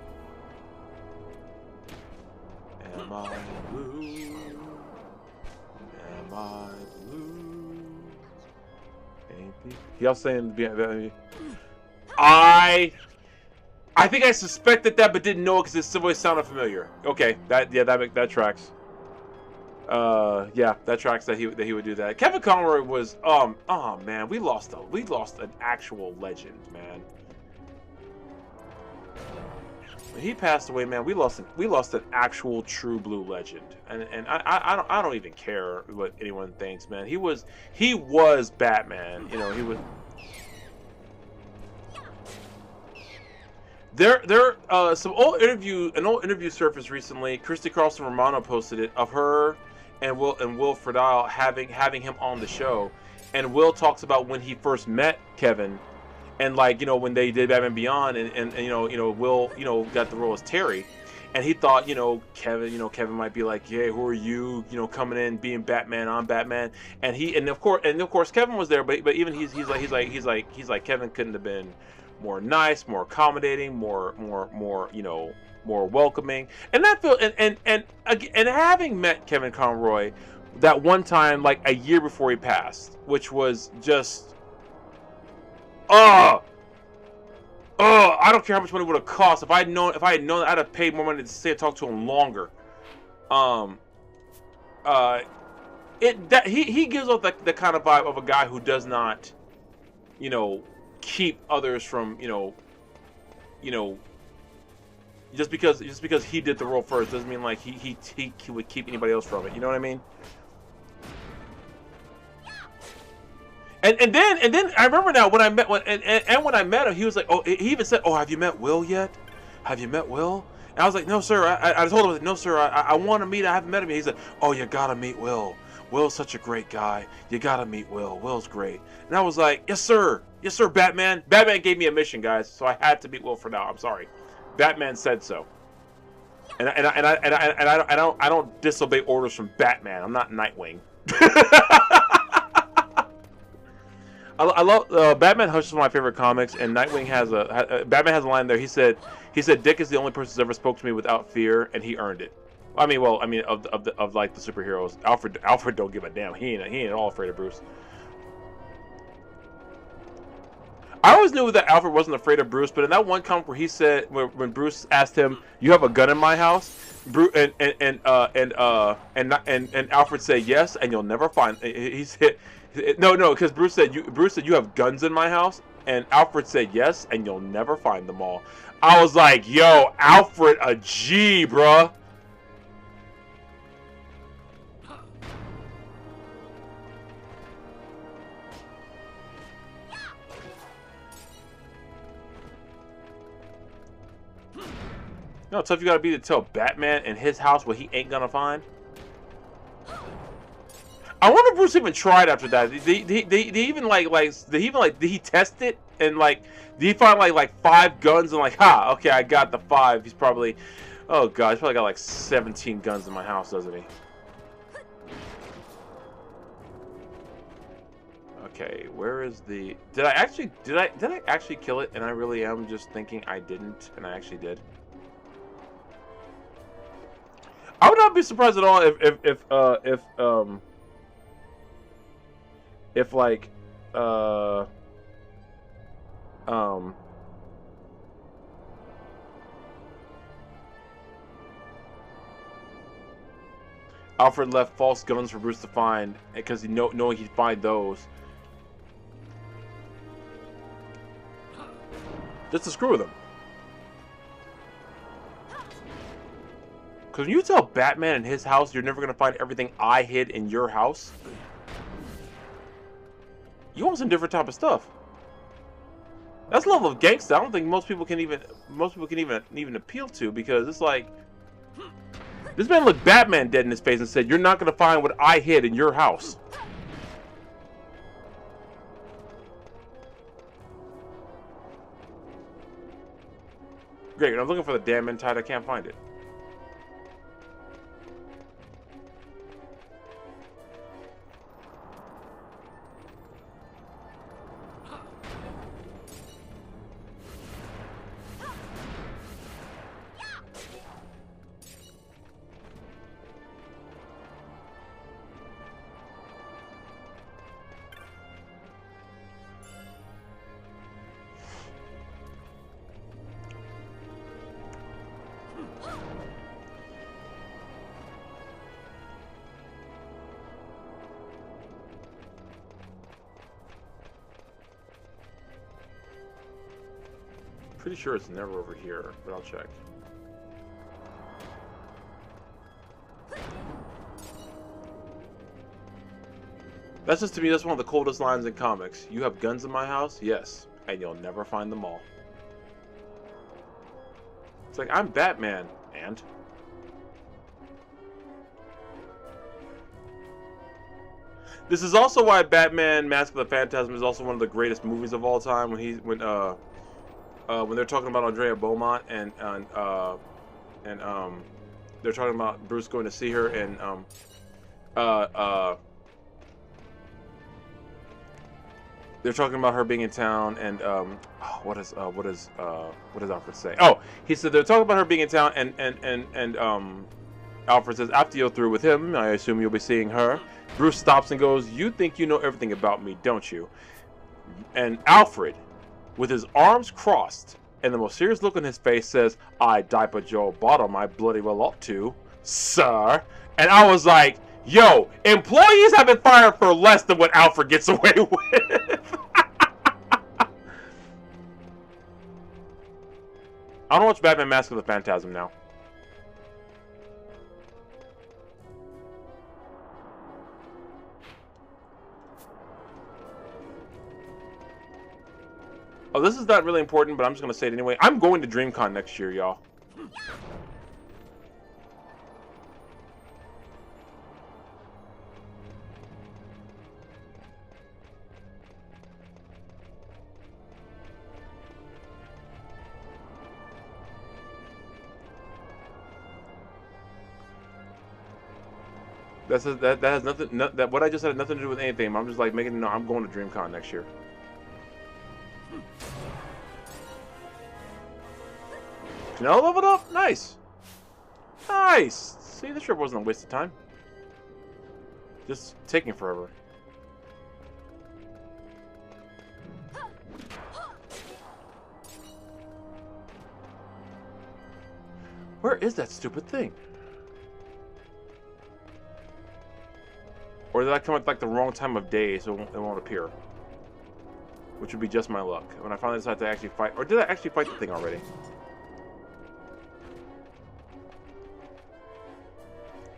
am I blue? Am I blue? Y'all saying I think I suspected that, but didn't know it because it voice sounded familiar. Okay, that tracks. Yeah, that tracks that he would do that. Kevin Conroy was oh man, we lost an actual legend, man. When he passed away, man, we lost an actual true blue legend. And I don't even care what anyone thinks, man. He was Batman, you know, he was. There some old interview surfaced recently. Christy Carlson Romano posted it of her and Will Friedle having him on the show, and Will talks about when he first met Kevin, and like, you know, when they did Batman Beyond, and you know Will, you know, got the role as Terry, and he thought, you know, Kevin might be like, yeah, who are you, you know, coming in being Batman, I'm Batman, and of course Kevin was there, but even he's like Kevin couldn't have been more nice, more accommodating, more you know, more welcoming. And that feel and having met Kevin Conroy, that one time like a year before he passed, which was just I don't care how much money it would have cost. If I had known I'd have paid more money to stay and talk to him longer. He gives off the kind of vibe of a guy who does not, you know, keep others from, you know, just because he did the role first doesn't mean like he would keep anybody else from it. You know what I mean? And then I remember now when I met when I met him, he was like, oh, he even said, oh, have you met Will yet? Have you met Will? And I was like, no, sir. I told him, no, sir. I want to meet. I haven't met him yet. He said, oh, you gotta meet Will. Will's such a great guy. You gotta meet Will. Will's great. And I was like, yes, sir. Yes, sir, Batman. Batman gave me a mission, guys, so I had to meet Will for now. I'm sorry. Batman said so. And I don't disobey orders from Batman. I'm not Nightwing. I love Batman Hush is one of my favorite comics, and Nightwing has Batman has a line there. He said Dick is the only person who's ever spoke to me without fear, and he earned it. I mean, of like the superheroes, Alfred don't give a damn. He ain't at all afraid of Bruce. I always knew that Alfred wasn't afraid of Bruce, but in that one comic where he said when Bruce asked him, "You have a gun in my house?" and Alfred said yes, and you'll never find. He said no, because Bruce said you have guns in my house, and Alfred said yes, and you'll never find them all. I was like, yo, Alfred a G, bruh. You know how tough you gotta be to tell Batman in his house what he ain't gonna find? I wonder if Bruce even tried after that. They did he test it and like did he find like 5 guns and like okay, I got the 5. He's probably, oh god, he's probably got like 17 guns in my house, doesn't he? Okay, where is the did I actually kill it and I really am just thinking I didn't and I actually did? I would not be surprised at all if like Alfred left false guns for Bruce to find because knowing he'd find those just to screw with him. Because when you tell Batman in his house you're never gonna find everything I hid in your house, you want some different type of stuff. That's the level of gangsta I don't think most people can even appeal to, because it's like this man looked Batman dead in his face and said, "You're not gonna find what I hid in your house." Great, I'm looking for the damn end tide. I can't find it. Pretty sure it's never over here, but I'll check. That's just, to me, that's one of the coldest lines in comics. You have guns in my house? Yes. And you'll never find them all. It's like, I'm Batman. And? This is also why Batman Mask of the Phantasm is also one of the greatest movies of all time. When they're talking about Andrea Beaumont and they're talking about Bruce going to see her and they're talking about her being in town and what does Alfred say? Oh, he said they're talking about her being in town and Alfred says, after you're through with him, I assume you'll be seeing her. Bruce stops and goes, you think you know everything about me, don't you? And Alfred, with his arms crossed and the most serious look on his face, says, I diaper Joe Bottom, I bloody well ought to, sir. And I was like, yo, employees have been fired for less than what Alfred gets away with. I don't watch Batman Mask of the Phantasm now. Oh, this is not really important, but I'm just going to say it anyway. I'm going to DreamCon next year, y'all. That has nothing. That what I just said had nothing to do with anything. I'm just like making it know I'm going to DreamCon next year. Janelle leveled up. Nice. Nice. See, this trip wasn't a waste of time. Just taking forever. Where is that stupid thing? Or did I come at like the wrong time of day so it won't appear? Which would be just my luck. When I finally decide to actually fight. Or did I actually fight the thing already?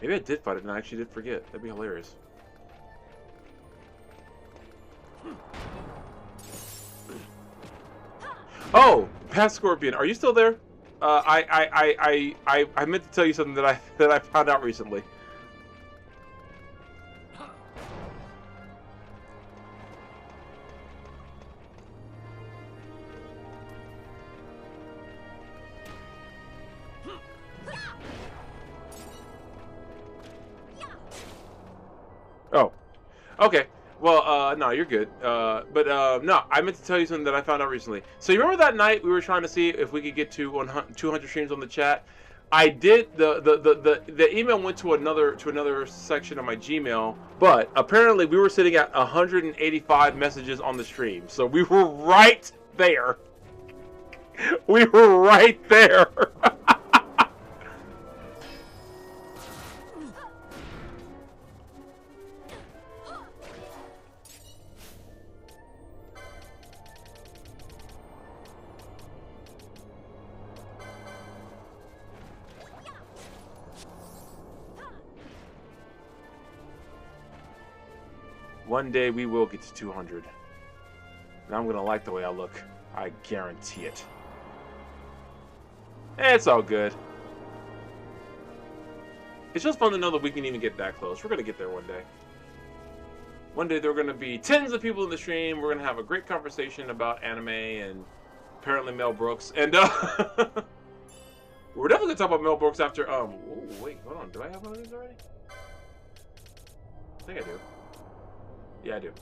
Maybe I did fight it and I actually did forget. That'd be hilarious. Oh! Past Scorpion, are you still there? I meant to tell you something that I found out recently. Oh, okay. Well, no, you're good. No, I meant to tell you something that I found out recently. So you remember that night we were trying to see if we could get to 200 streams on the chat? I did. The email went to another section of my Gmail, but apparently we were sitting at 185 messages on the stream. So we were right there. We were right there. One day we will get to 200. And I'm gonna like the way I look. I guarantee it. It's all good. It's just fun to know that we can even get that close. We're gonna get there one day. One day there are gonna be tens of people in the stream. We're gonna have a great conversation about anime and apparently Mel Brooks. And we're definitely gonna talk about Mel Brooks after oh, wait, hold on. Do I have one of these already? I think I do. Yeah, I do.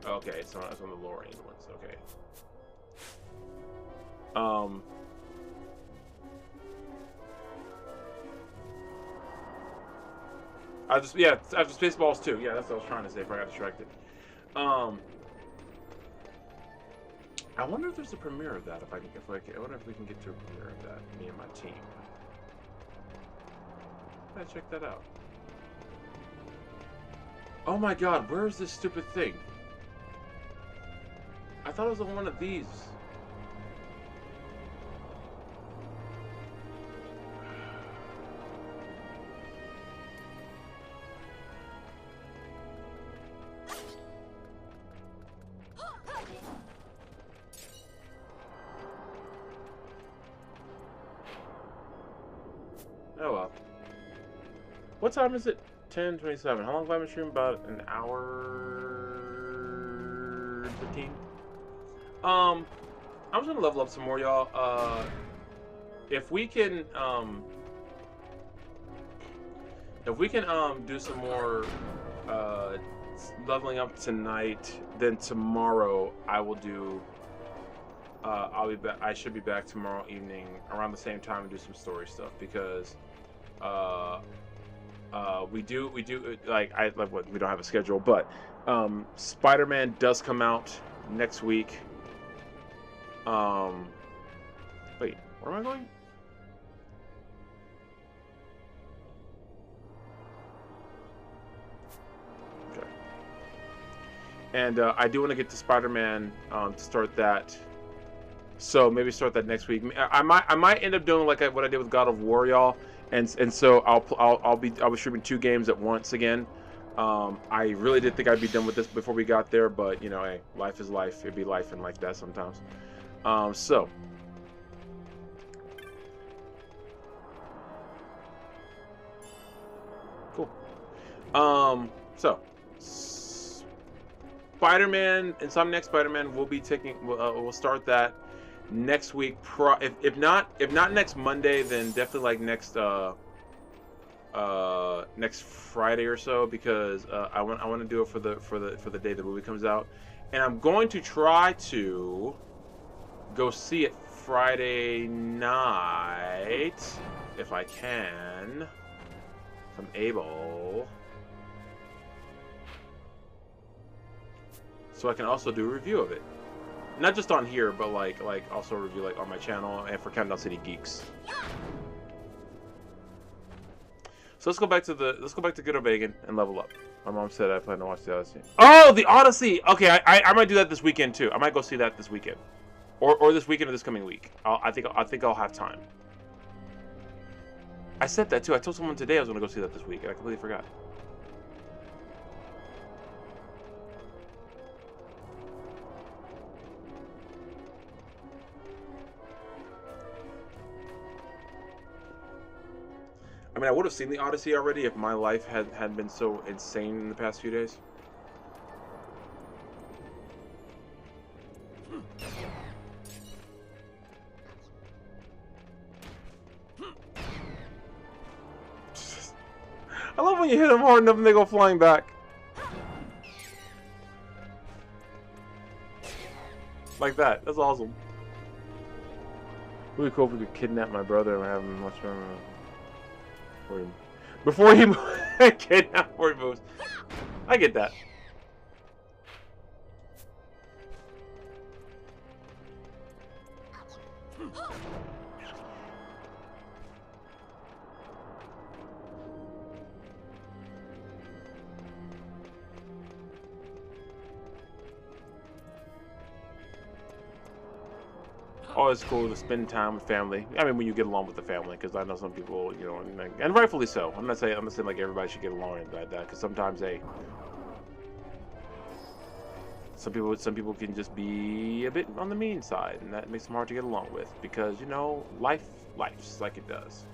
Okay, it's on the lower end ones. Okay. I have Spaceballs too. Yeah, that's what I was trying to say if I got distracted. I wonder if there's a premiere of that. I wonder if we can get to a premiere of that. Me and my team. Gotta check that out. Oh my god, where is this stupid thing? I thought it was on one of these. Oh well. What time is it? 10:27. How long have I been streaming? About an hour 15. I'm just gonna level up some more, y'all. If we can do some more leveling up tonight, then tomorrow I will do I'll be back. I should be back tomorrow evening around the same time and do some story stuff because we do like we don't have a schedule, but Spider-Man does come out next week. Wait, where am I going? Okay. And I do want to get to Spider-Man to start that. So maybe start that next week. I might end up doing like what I did with God of War, y'all. And so I'll be streaming 2 games at once again. I really did think I'd be done with this before we got there, but you know, hey, life is life. It'd be life and like that sometimes. So cool. So Spider-Man, Insomniac Spider-Man, we'll be taking. We'll start that next week. If not next Monday, then definitely like next next Friday or so, because I want to do it for the day the movie comes out, and I'm going to try to go see it Friday night if I can, if I'm able, so I can also do a review of it, not just on here, but like also review like on my channel and for Countdown City Geeks. So let's go back to Good or Vegan and level up. My mom said I plan to watch the Odyssey. Oh, the Odyssey! Okay, I might do that this weekend too. I might go see that this weekend, or this weekend or this coming week. I think I'll have time. I said that too. I told someone today I was gonna go see that this week, and I completely forgot. I mean, I would have seen the Odyssey already if my life had been so insane in the past few days. I love when you hit them hard enough and they go flying back. Like that. That's awesome. Really cool if we could kidnap my brother and have him watch before he kidnap before he moves. I get that. Always cool to spend time with family. I mean, when you get along with the family, because I know some people, you know, and rightfully so. I'm not saying like everybody should get along and like that, because sometimes some people can just be a bit on the mean side, and that makes them hard to get along with, because you know, life's like it does.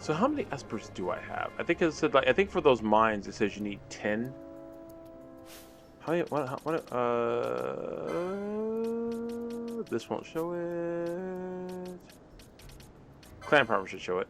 So how many espers do I have? I think it said like, I think for those mines it says you need 10. How many? This won't show it. Clan Power should show it.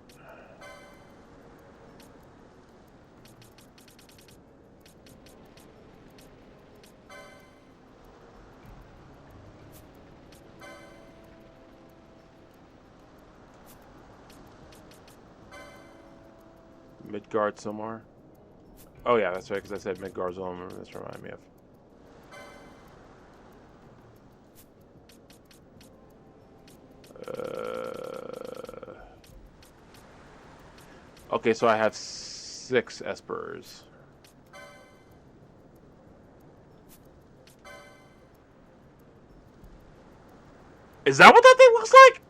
Midgard Somar. Oh yeah, that's right, because I said Midgard Somar. That's what reminded me of. Okay, so I have 6 espers. Is that what that thing looks like?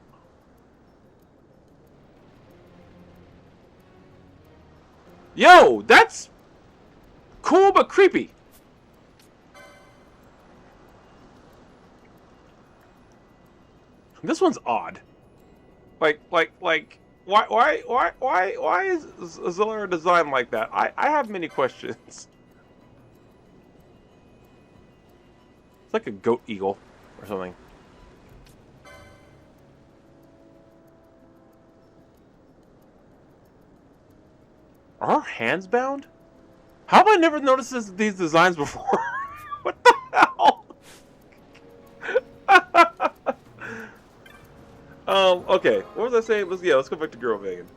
Yo, that's cool but creepy. This one's odd. Like, why is Zilla designed like that? I have many questions. It's like a goat eagle or something. Are her hands bound? How have I never noticed these designs before? What the hell? Okay. What was I saying? Let's go back to Girl Vegan.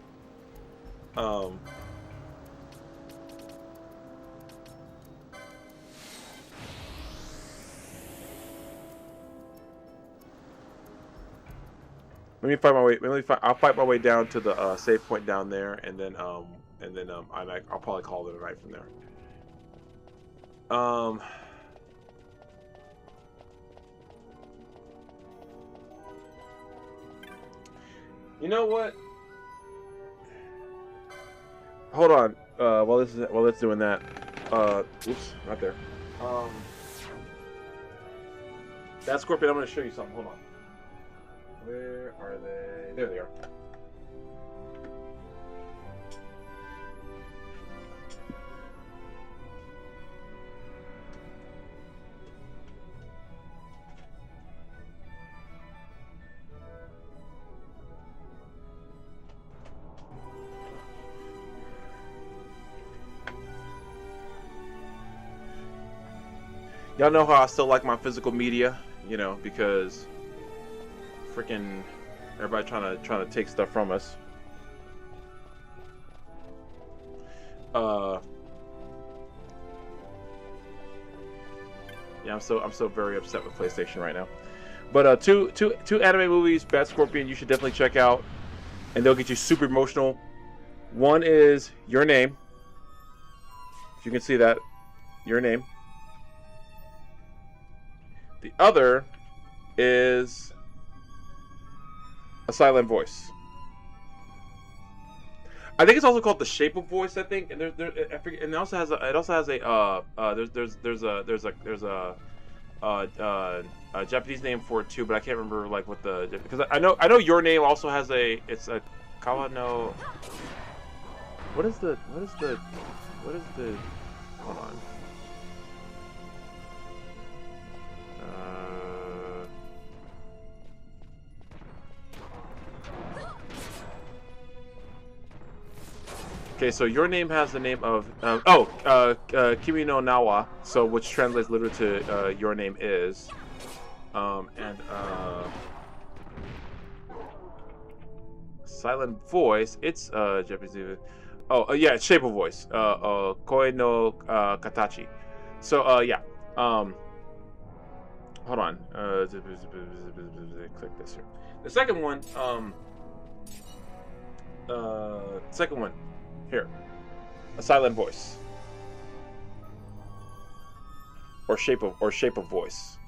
Let me find my way. I'll fight my way down to the save point down there, and then I'll probably call it a night from there. You know what? Hold on. While it's doing that. Oops, not there. That Scorpion. I'm gonna show you something. Hold on. Where are they? There they are. Y'all know how I still like my physical media, you know, because freaking everybody trying to take stuff from us. Yeah, I'm so very upset with PlayStation right now. But two anime movies, Bat Scorpion, you should definitely check out, and they'll get you super emotional. One is Your Name. If you can see that, Your Name. The other is A Silent Voice. I think it's also called The Shape of Voice. I think, and I forget, and it also has a Japanese name for it too, but I can't remember like what the, because I know Your Name also has it's a Kawano. What is the hold on. Okay, so Your Name has the name of Kimi no Nawa, so which translates literally to Your Name Is, Silent Voice. It's Japanese. Yeah, it's Shape of Voice. Koi no Katachi. So yeah. Hold on. Click this here. The second one. Second one. Here, A Silent Voice, or Shape of Voice.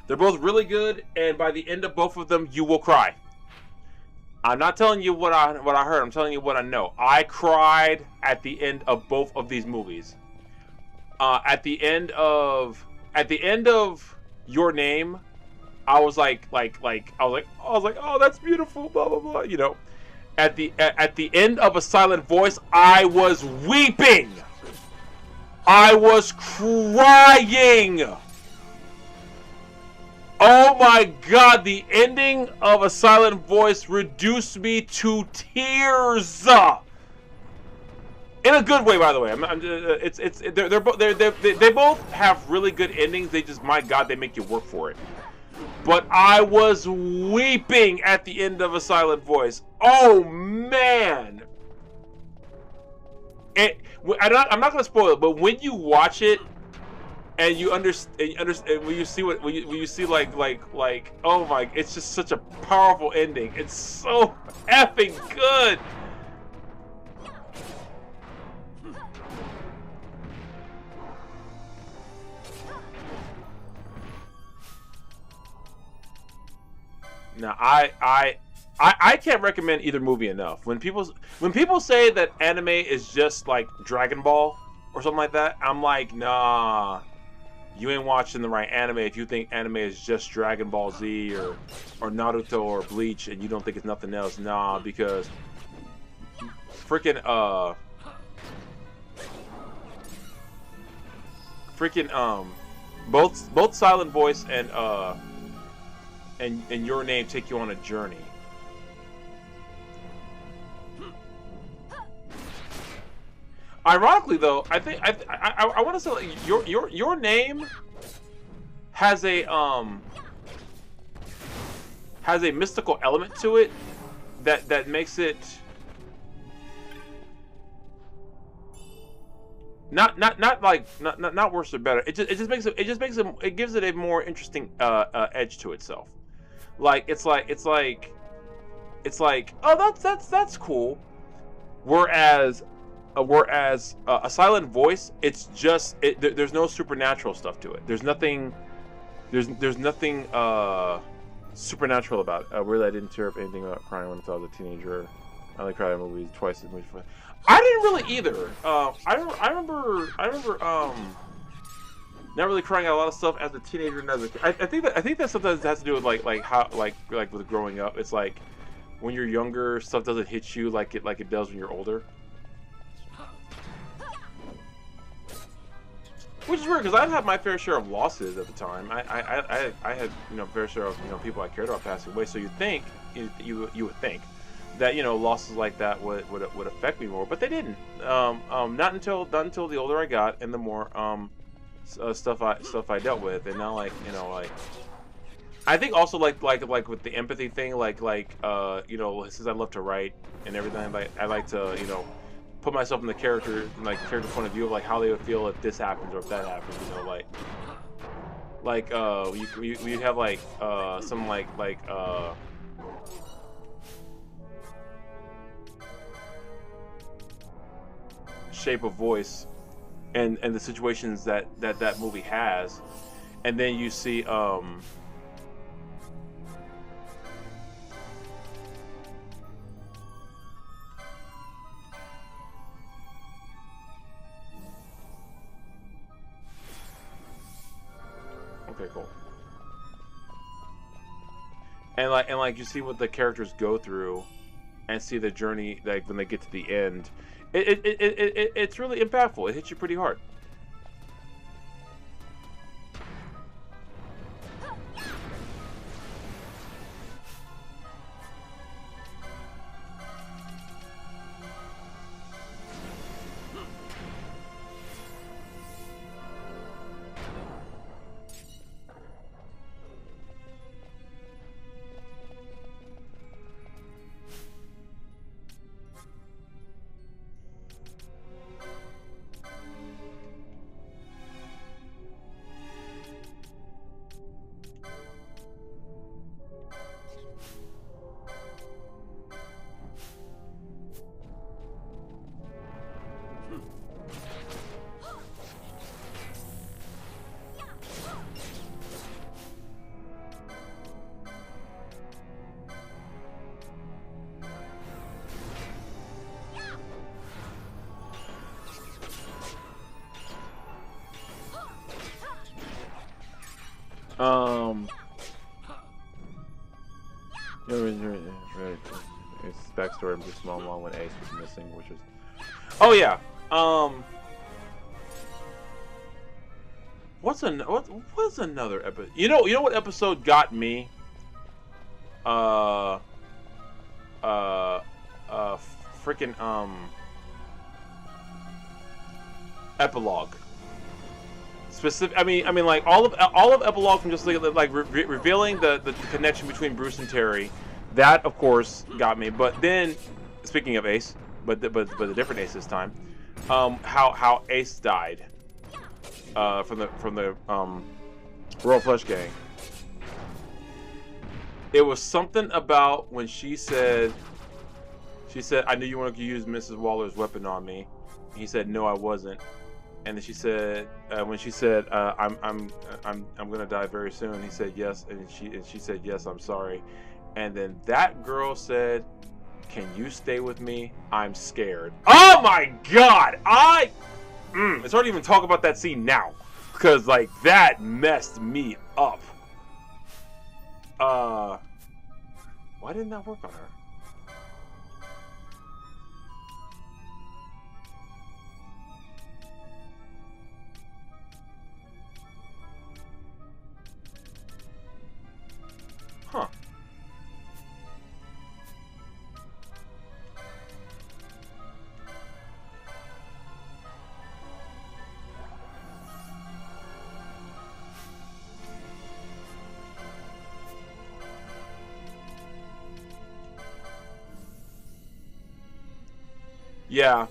They're both really good, and by the end of both of them, you will cry. I'm not telling you what I heard. I'm telling you what I know. I cried at the end of both of these movies. At the end of Your Name, I was like, oh, that's beautiful, blah blah blah. You know. At the end of A Silent Voice, I was weeping. I was crying. Oh my God! The ending of A Silent Voice reduced me to tears. In a good way, by the way. They both have really good endings. They just, my God, they make you work for it. But I was weeping at the end of A Silent Voice. Oh man! I'm not going to spoil it, but when you watch it and you understand, when you see when you see like oh my, it's just such a powerful ending. It's so effing good. Now, I can't recommend either movie enough. When people say that anime is just like Dragon Ball or something like that, I'm like, nah, you ain't watching the right anime if you think anime is just Dragon Ball Z or Naruto or Bleach and you don't think it's nothing else. Nah, because freaking both Silent Voice and Your Name take you on a journey. Ironically, though, I think I want to say like, your name has a mystical element to it that makes it not worse or better. It just makes it it gives it a more interesting edge to itself. Like it's like oh that's cool. Whereas a silent voice, it's just there's no supernatural stuff to it. There's nothing supernatural about it. Really, I didn't tear up anything about crying when I was a teenager. I only cried in movies twice as much. I didn't really either. I remember not really crying at a lot of stuff as a teenager and as a kid. I think that sometimes has to do with like how like with growing up. It's like when you're younger, stuff doesn't hit you like it does when you're older. Which is weird because I've had my fair share of losses at the time. I had fair share of people I cared about passing away. So you would think that losses like that would affect me more, but they didn't. Not until the older I got and the more stuff I dealt with, and now like I think also like with the empathy thing, like since I love to write and everything, I like to put myself in the character point of view of like how they would feel if this happens or if that happens, you have like some shape of voice and the situations that movie has, and then you see okay, cool. And like you see what the characters go through, and see the journey like when they get to the end. It's really impactful. It hits you pretty hard. It's backstory of the small one when Ace was missing, which is oh yeah. What's another episode? You know what episode got me? Freaking epilogue. Specific. I mean, like all of epilogue from just revealing the connection between Bruce and Terry. That of course got me. But then, speaking of Ace, but a different Ace this time. How Ace died. From the Royal Flush Gang. It was something about when she said, I knew you wanted to use Mrs. Waller's weapon on me. He said, no, I wasn't. And then she said, when she said, I'm gonna die very soon. He said yes, and she said yes, I'm sorry. And then that girl said, can you stay with me? I'm scared. Oh my God! It's hard to even talk about that scene now, because like that messed me up. Why didn't that work on her? Huh. Yeah.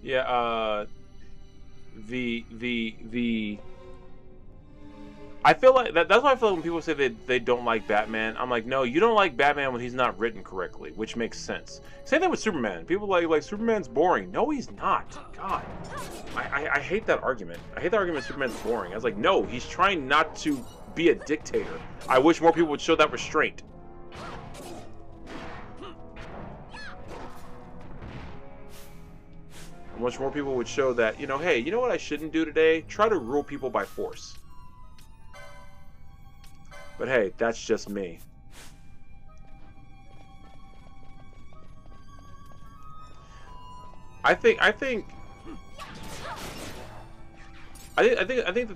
Yeah, I feel like that's why I feel like when people say they don't like Batman, I'm like, no, you don't like Batman when he's not written correctly, which makes sense. Same thing with Superman. People like Superman's boring. No, he's not. God, I hate that argument. I hate the argument Superman's boring. I was like, no, he's trying not to be a dictator. I wish more people would show that restraint. I wish more people would show that, you know, hey, you know what I shouldn't do today? Try to rule people by force. But hey, that's just me. I think the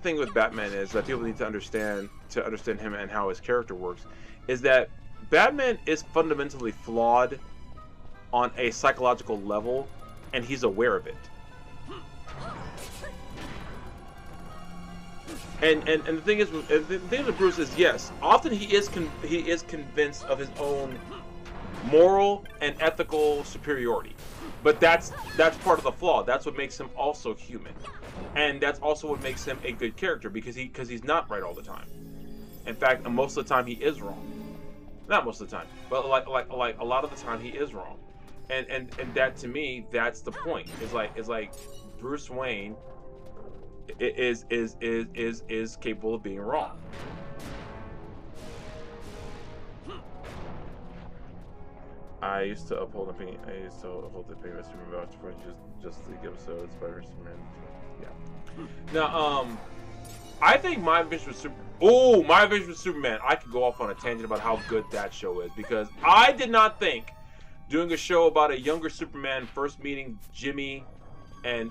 thing with Batman is that people need to understand him and how his character works, is that Batman is fundamentally flawed on a psychological level, and he's aware of it. And the thing is with Bruce is, yes, often he is convinced of his own moral and ethical superiority, but that's part of the flaw. That's what makes him also human, and that's also what makes him a good character, because he's not right all the time. In fact, most of the time he is wrong. Not most of the time, but like a lot of the time he is wrong, and that, to me, that's the point. Is like Bruce Wayne is capable of being wrong. I used to uphold the opinion of Superman for just the episode Spider-Man. Yeah. Now, I think my vision with Superman. I could go off on a tangent about how good that show is, because I did not think doing a show about a younger Superman first meeting Jimmy and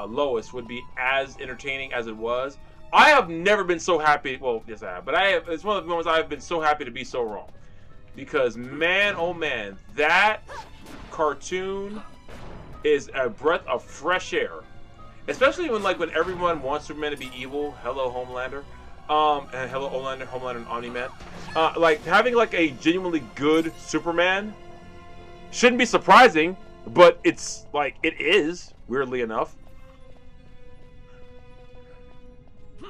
Lois would be as entertaining as it was. I have never been so happy. Well, yes, I have, but it's one of the moments I have been so happy to be so wrong, because man, oh man, that cartoon is a breath of fresh air, especially when everyone wants Superman to be evil. Hello, Homelander. And hello, Homelander and Omni-Man. Like, having like a genuinely good Superman shouldn't be surprising. But it's like, it is, weirdly enough. So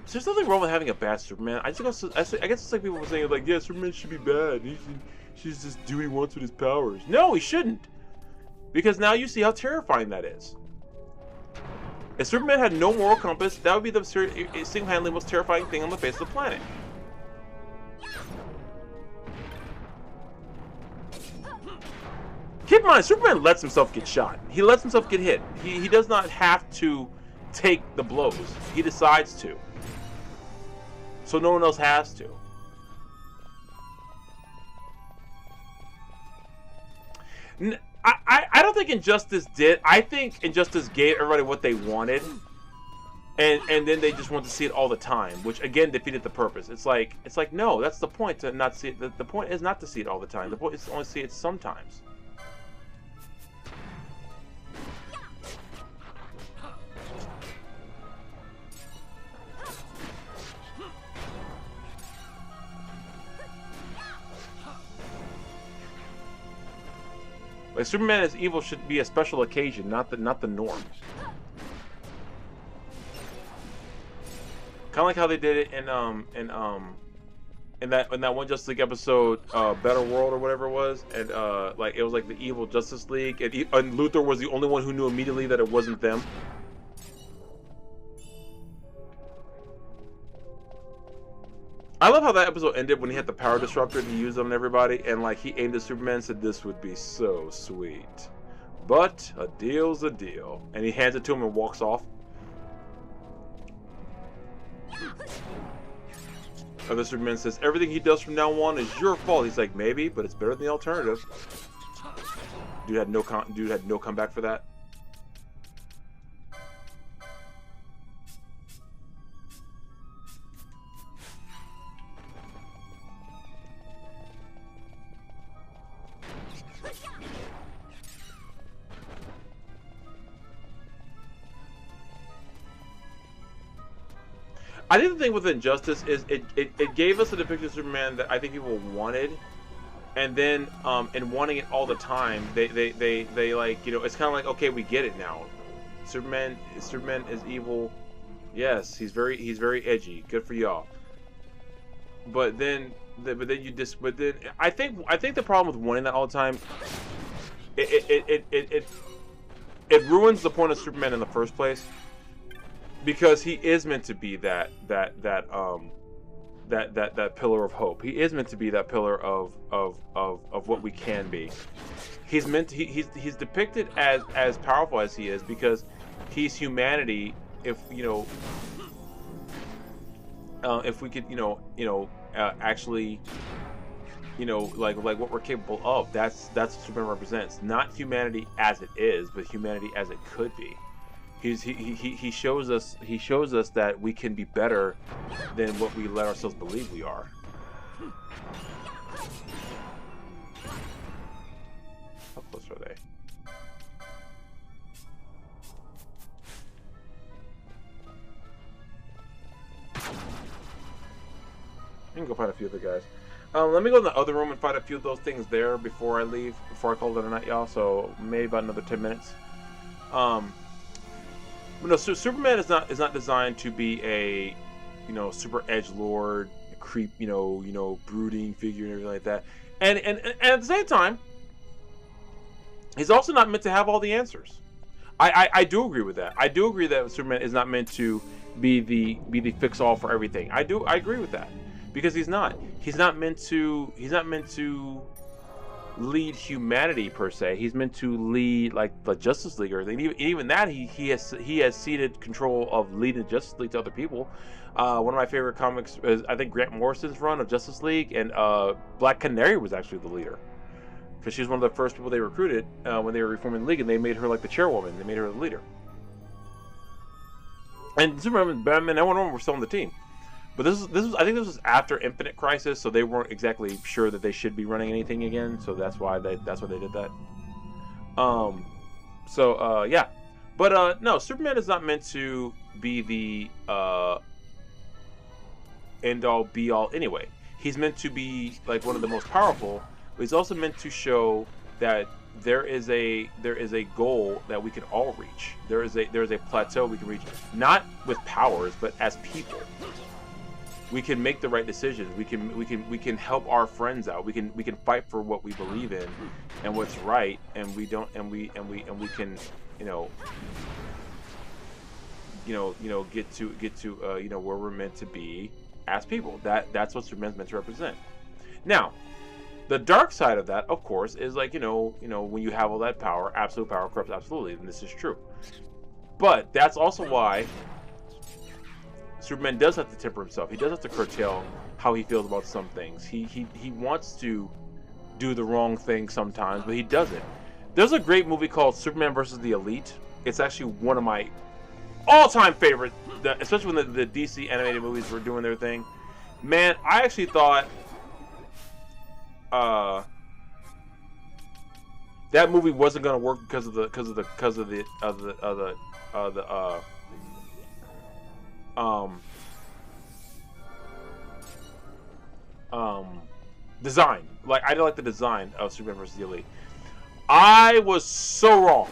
there's nothing wrong with having a bad Superman. I guess it's like people saying, like, yeah, Superman should be bad. He should just do what he wants with his powers. No, he shouldn't. Because now you see how terrifying that is. If Superman had no moral compass, that would be the single-handedly most terrifying thing on the face of the planet. Keep in mind, Superman lets himself get shot. He lets himself get hit. He does not have to take the blows. He decides to. So no one else has to. I don't think Injustice did. I think Injustice gave everybody what they wanted. And then they just want to see it all the time, which again defeated the purpose. It's like no, that's the point, to not see it. The point is not to see it all the time. The point is to only see it sometimes. Like, Superman as evil should be a special occasion, not the norm. Kind of like how they did it in that one Justice League episode, Better World or whatever it was, and like it was like the evil Justice League, and Luthor was the only one who knew immediately that it wasn't them. I love how that episode ended when he had the power disruptor and he used them on everybody, and like he aimed at Superman and said, "This would be so sweet, but a deal's a deal," and he hands it to him and walks off. Other Superman says, "Everything he does from now on is your fault." He's like, "Maybe, but it's better than the alternative." Dude had no comeback for that. I think the thing with Injustice is it gave us a depiction of Superman that I think people wanted, and then in wanting it all the time, they like, you know, it's kind of like, okay, we get it now. Superman is evil. Yes, he's very edgy. Good for y'all. But then I think the problem with wanting that all the time, it ruins the point of Superman in the first place, because he is meant to be that pillar of hope. He is meant to be that pillar of what we can be. He's depicted as powerful as he is because he's humanity. If you know, if we could, actually, like what we're capable of. That's what Superman represents. Not humanity as it is, but humanity as it could be. He shows us that we can be better than what we let ourselves believe we are. How close are they? I can go fight a few of the guys. Let me go in the other room and fight a few of those things there before I leave, before I call it a night, y'all. So maybe about another 10 minutes. No, so Superman is not designed to be a, super edgelord, creep, brooding figure and everything like that. And at the same time, he's also not meant to have all the answers. I do agree with that. I do agree that Superman is not meant to be the fix all for everything. I agree with that. Because he's not meant to lead humanity per se. He's meant to lead like the Justice League or anything. Even that he has ceded control of leading the Justice League to other people. One of my favorite comics is, I think, Grant Morrison's run of Justice League, and Black Canary was actually the leader, because she was one of the first people they recruited when they were reforming the league, and they made her like the chairwoman. They made her the leader. And Superman, Batman, and Wonder Woman were still on the team. But this was I think this was after Infinite Crisis, so they weren't exactly sure that they should be running anything again. So that's why they did that. Yeah, but no, Superman is not meant to be the end all be all anyway. He's meant to be like one of the most powerful, but he's also meant to show that there is a goal that we can all reach. There is a plateau we can reach, not with powers, but as people. We can make the right decisions. We can help our friends out. We can fight for what we believe in and what's right, and we can get to where we're meant to be as people. That's what Superman's meant to represent. Now, the dark side of that, of course, is like when you have all that power, absolute power corrupts absolutely, and this is true. But that's also why Superman does have to temper himself. He does have to curtail how he feels about some things. He wants to do the wrong thing sometimes, but he doesn't. There's a great movie called Superman vs. the Elite. It's actually one of my all-time favorite, especially when the DC animated movies were doing their thing. Man, I actually thought that movie wasn't gonna work because of the design. Like, I didn't like the design of Superman vs. the Elite. I was so wrong.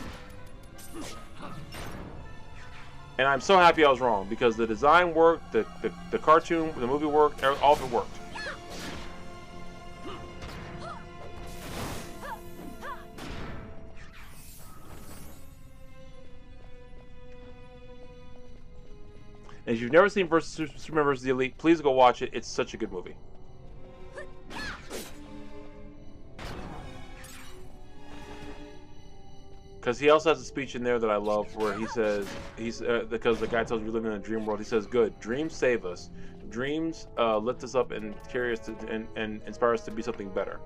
And I'm so happy I was wrong, because the design worked, the cartoon, the movie worked, all of it worked. And if you've never seen Superman vs. the Elite, please go watch it. It's such a good movie. Because he also has a speech in there that I love, where he says, because the guy tells you you're living in a dream world, he says, good, dreams save us. Dreams lift us up and carry us to, and inspire us to be something better.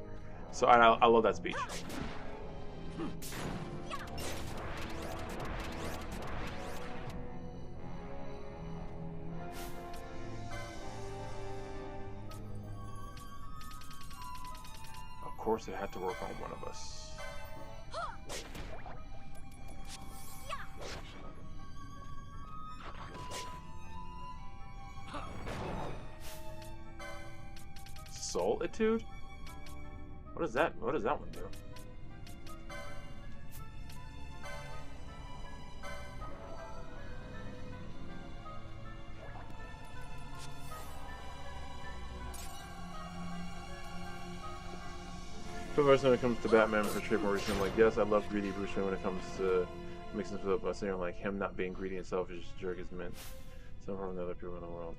So I love that speech. Of course it had to work on one of us. Solitude? What is that? What does that one do? First, when it comes to Batman for Trade more recently, I'm like, yes, I love greedy Bruce Wayne when it comes to mixing stuff up by saying like him not being greedy and selfish jerk is meant somehow from other people in the world.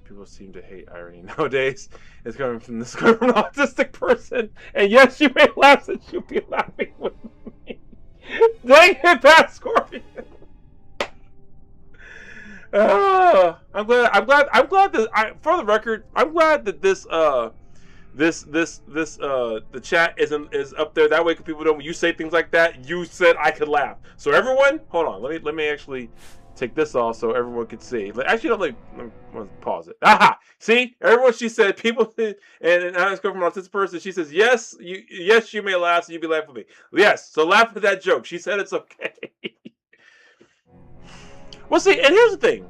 People seem to hate irony nowadays. It's coming from an autistic person, and yes, you may laugh since you'll be laughing with me. Dang it, Bat Scorpion! I'm glad that for the record, I'm glad that the chat is up there. That way, people don't. When you say things like that, you said I could laugh. So everyone, hold on. Let me actually take this off so everyone could see. Actually, don't let me pause it. Aha! See, everyone. She said people, and I was coming from an autistic person. She says yes, you may laugh, so you be laughing with me. Yes, so laugh at that joke. She said it's okay. Well, see, and here's the thing.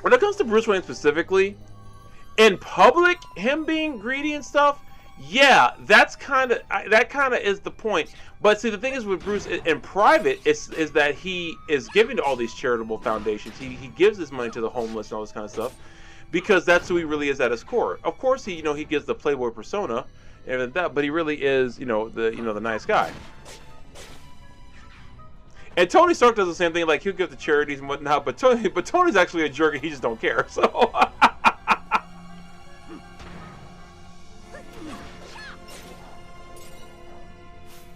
When it comes to Bruce Wayne specifically, in public, him being greedy and stuff, yeah, that kind of is the point. But see, the thing is with Bruce in private is that he is giving to all these charitable foundations. He gives his money to the homeless and all this kind of stuff because that's who he really is at his core. Of course, he gives the playboy persona and that, but he really is the nice guy. And Tony Stark does the same thing. Like he'll give to charities and whatnot, but Tony's actually a jerk and he just don't care. So.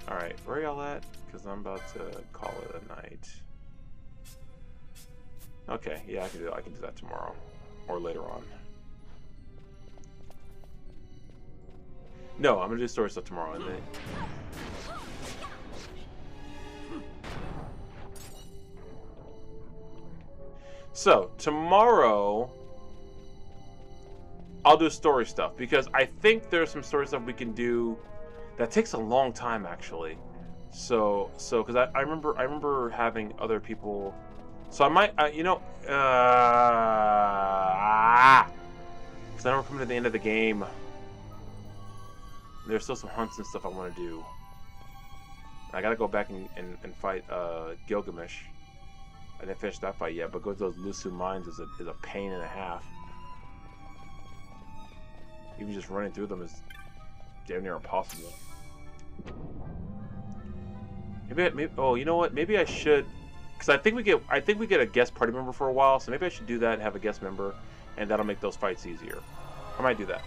Alright, where y'all at? Because I'm about to call it a night. Okay, yeah, I can do that tomorrow. Or later on. No, I'm gonna do story stuff tomorrow and then. So, tomorrow I'll do story stuff because I think there's some story stuff we can do that takes a long time actually. So because I remember having other people. So I might because then we're coming to the end of the game. There's still some hunts and stuff I want to do. I gotta go back and fight Gilgamesh. I didn't finish that fight yet, but go to those Lusu mines is a pain and a half. Even just running through them is damn near impossible. Maybe oh, you know what? Maybe I should, because I think we get a guest party member for a while, so maybe I should do that and have a guest member, and that'll make those fights easier. I might do that.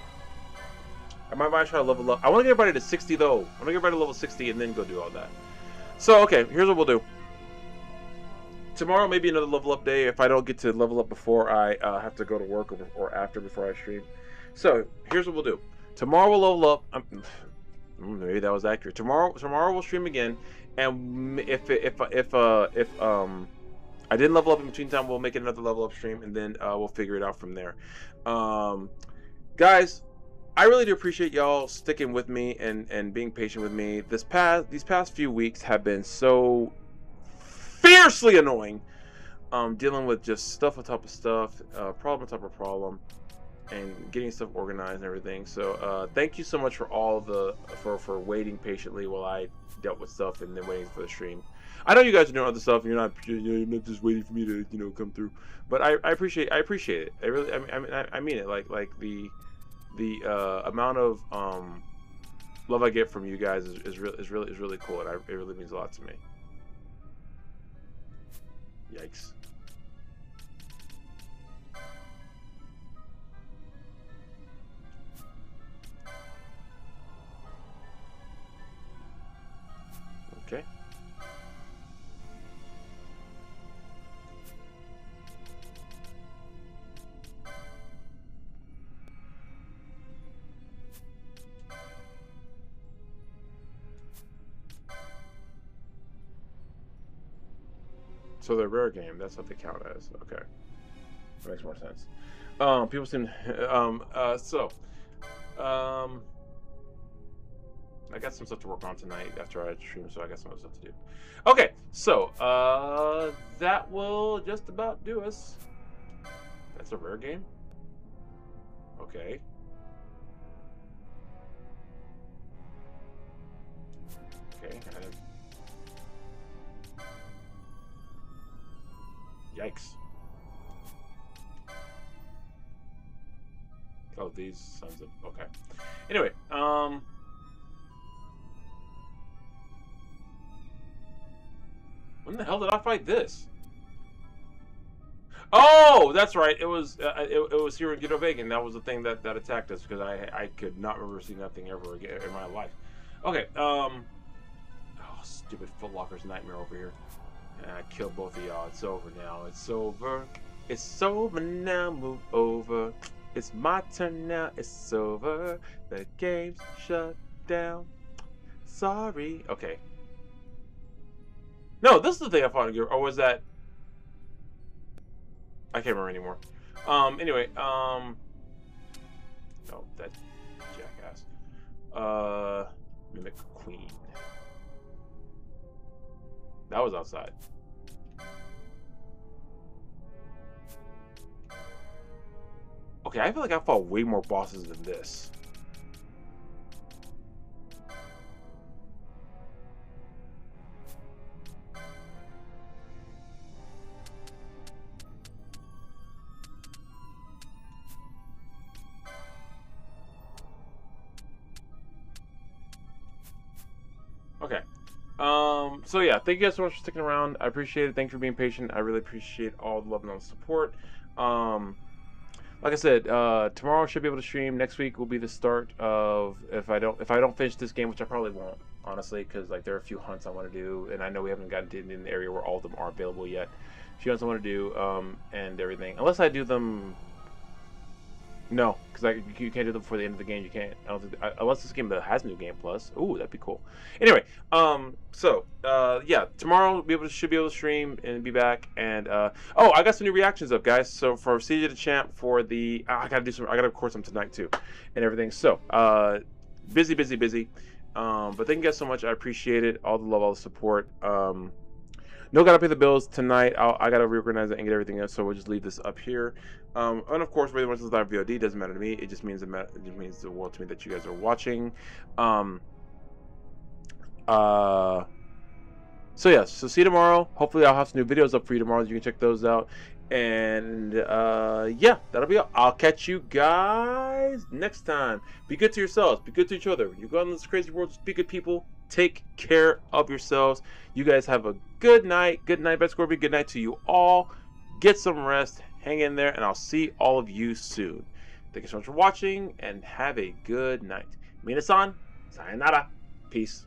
I might try to level up. I want to get everybody to 60 though. I want to get everybody to level 60 and then go do all that. So okay, here's what we'll do. Tomorrow maybe another level up day if I don't get to level up before I have to go to work or after before I stream. So here's what we'll do. Tomorrow we'll level up. Maybe that was accurate. Tomorrow we'll stream again, and if I didn't level up in between time, we'll make another level up stream, and then we'll figure it out from there. Guys, I really do appreciate y'all sticking with me and being patient with me. These past few weeks have been so fiercely annoying. Dealing with just stuff on top of stuff, problem on top of problem, and getting stuff organized and everything. So thank you so much for for waiting patiently while I dealt with stuff and then waiting for the stream. I know you guys are doing other stuff and you're not just waiting for me to come through, but I appreciate it. I mean it. Like the amount of love I get from you guys is really cool, and it really means a lot to me. Yikes. Okay. So they're rare game. That's what they count as. Okay, that makes more sense. People seem. I got some stuff to work on tonight after I stream, so I got some other stuff to do. Okay, so that will just about do us. That's a rare game. Okay. Okay. Yikes. Oh, these sons of... Okay. Anyway, when the hell did I fight this? Oh, that's right. It was it was here in Ghetto Vegan. That was the thing that attacked us because I could not remember seeing that thing ever again in my life. Okay. Oh, stupid Foot Locker's nightmare over here. And I killed both of y'all. It's over now. It's over. It's over now. Move over. It's my turn now. It's over. The game's shut down. Sorry. Okay. No, this is the thing I fought again. Or was that? I can't remember anymore. Anyway, oh, that jackass. Mimic Queen. That was outside. Okay, I feel like I fought way more bosses than this. Okay. So yeah, thank you guys so much for sticking around. I appreciate it. Thanks for being patient. I really appreciate all the love and all the support. Like I said, tomorrow I should be able to stream. Next week will be the start of if I don't finish this game, which I probably won't, honestly, because like there are a few hunts I want to do, and I know we haven't gotten to in the area where all of them are available yet. A few hunts I want to do, and everything. Unless I do them. No, because you can't do them before the end of the game. You can't. I don't think, unless this game has New Game Plus. Ooh, that'd be cool. Anyway, yeah, tomorrow should be able to stream and be back. And oh, I got some new reactions up, guys. So for CJ the Champ, for the I gotta record some tonight too, and everything. So busy. But thank you guys so much. I appreciate it. All the love, all the support. No, gotta pay the bills tonight. I gotta reorganize it and get everything else. So we'll just leave this up here. And of course, whether you watch this live VOD doesn't matter to me. It just means the world to me that you guys are watching. So yeah, so see you tomorrow. Hopefully, I'll have some new videos up for you tomorrow. You can check those out. And yeah, that'll be all. I'll catch you guys next time. Be good to yourselves. Be good to each other. You go out in this crazy world. Just be good people. Take care of yourselves. You guys have a good night. Good night, Best Scorpion. Good night to you all. Get some rest. Hang in there, and I'll see all of you soon. Thank you so much for watching, and have a good night. Minasan, sayonara. Peace.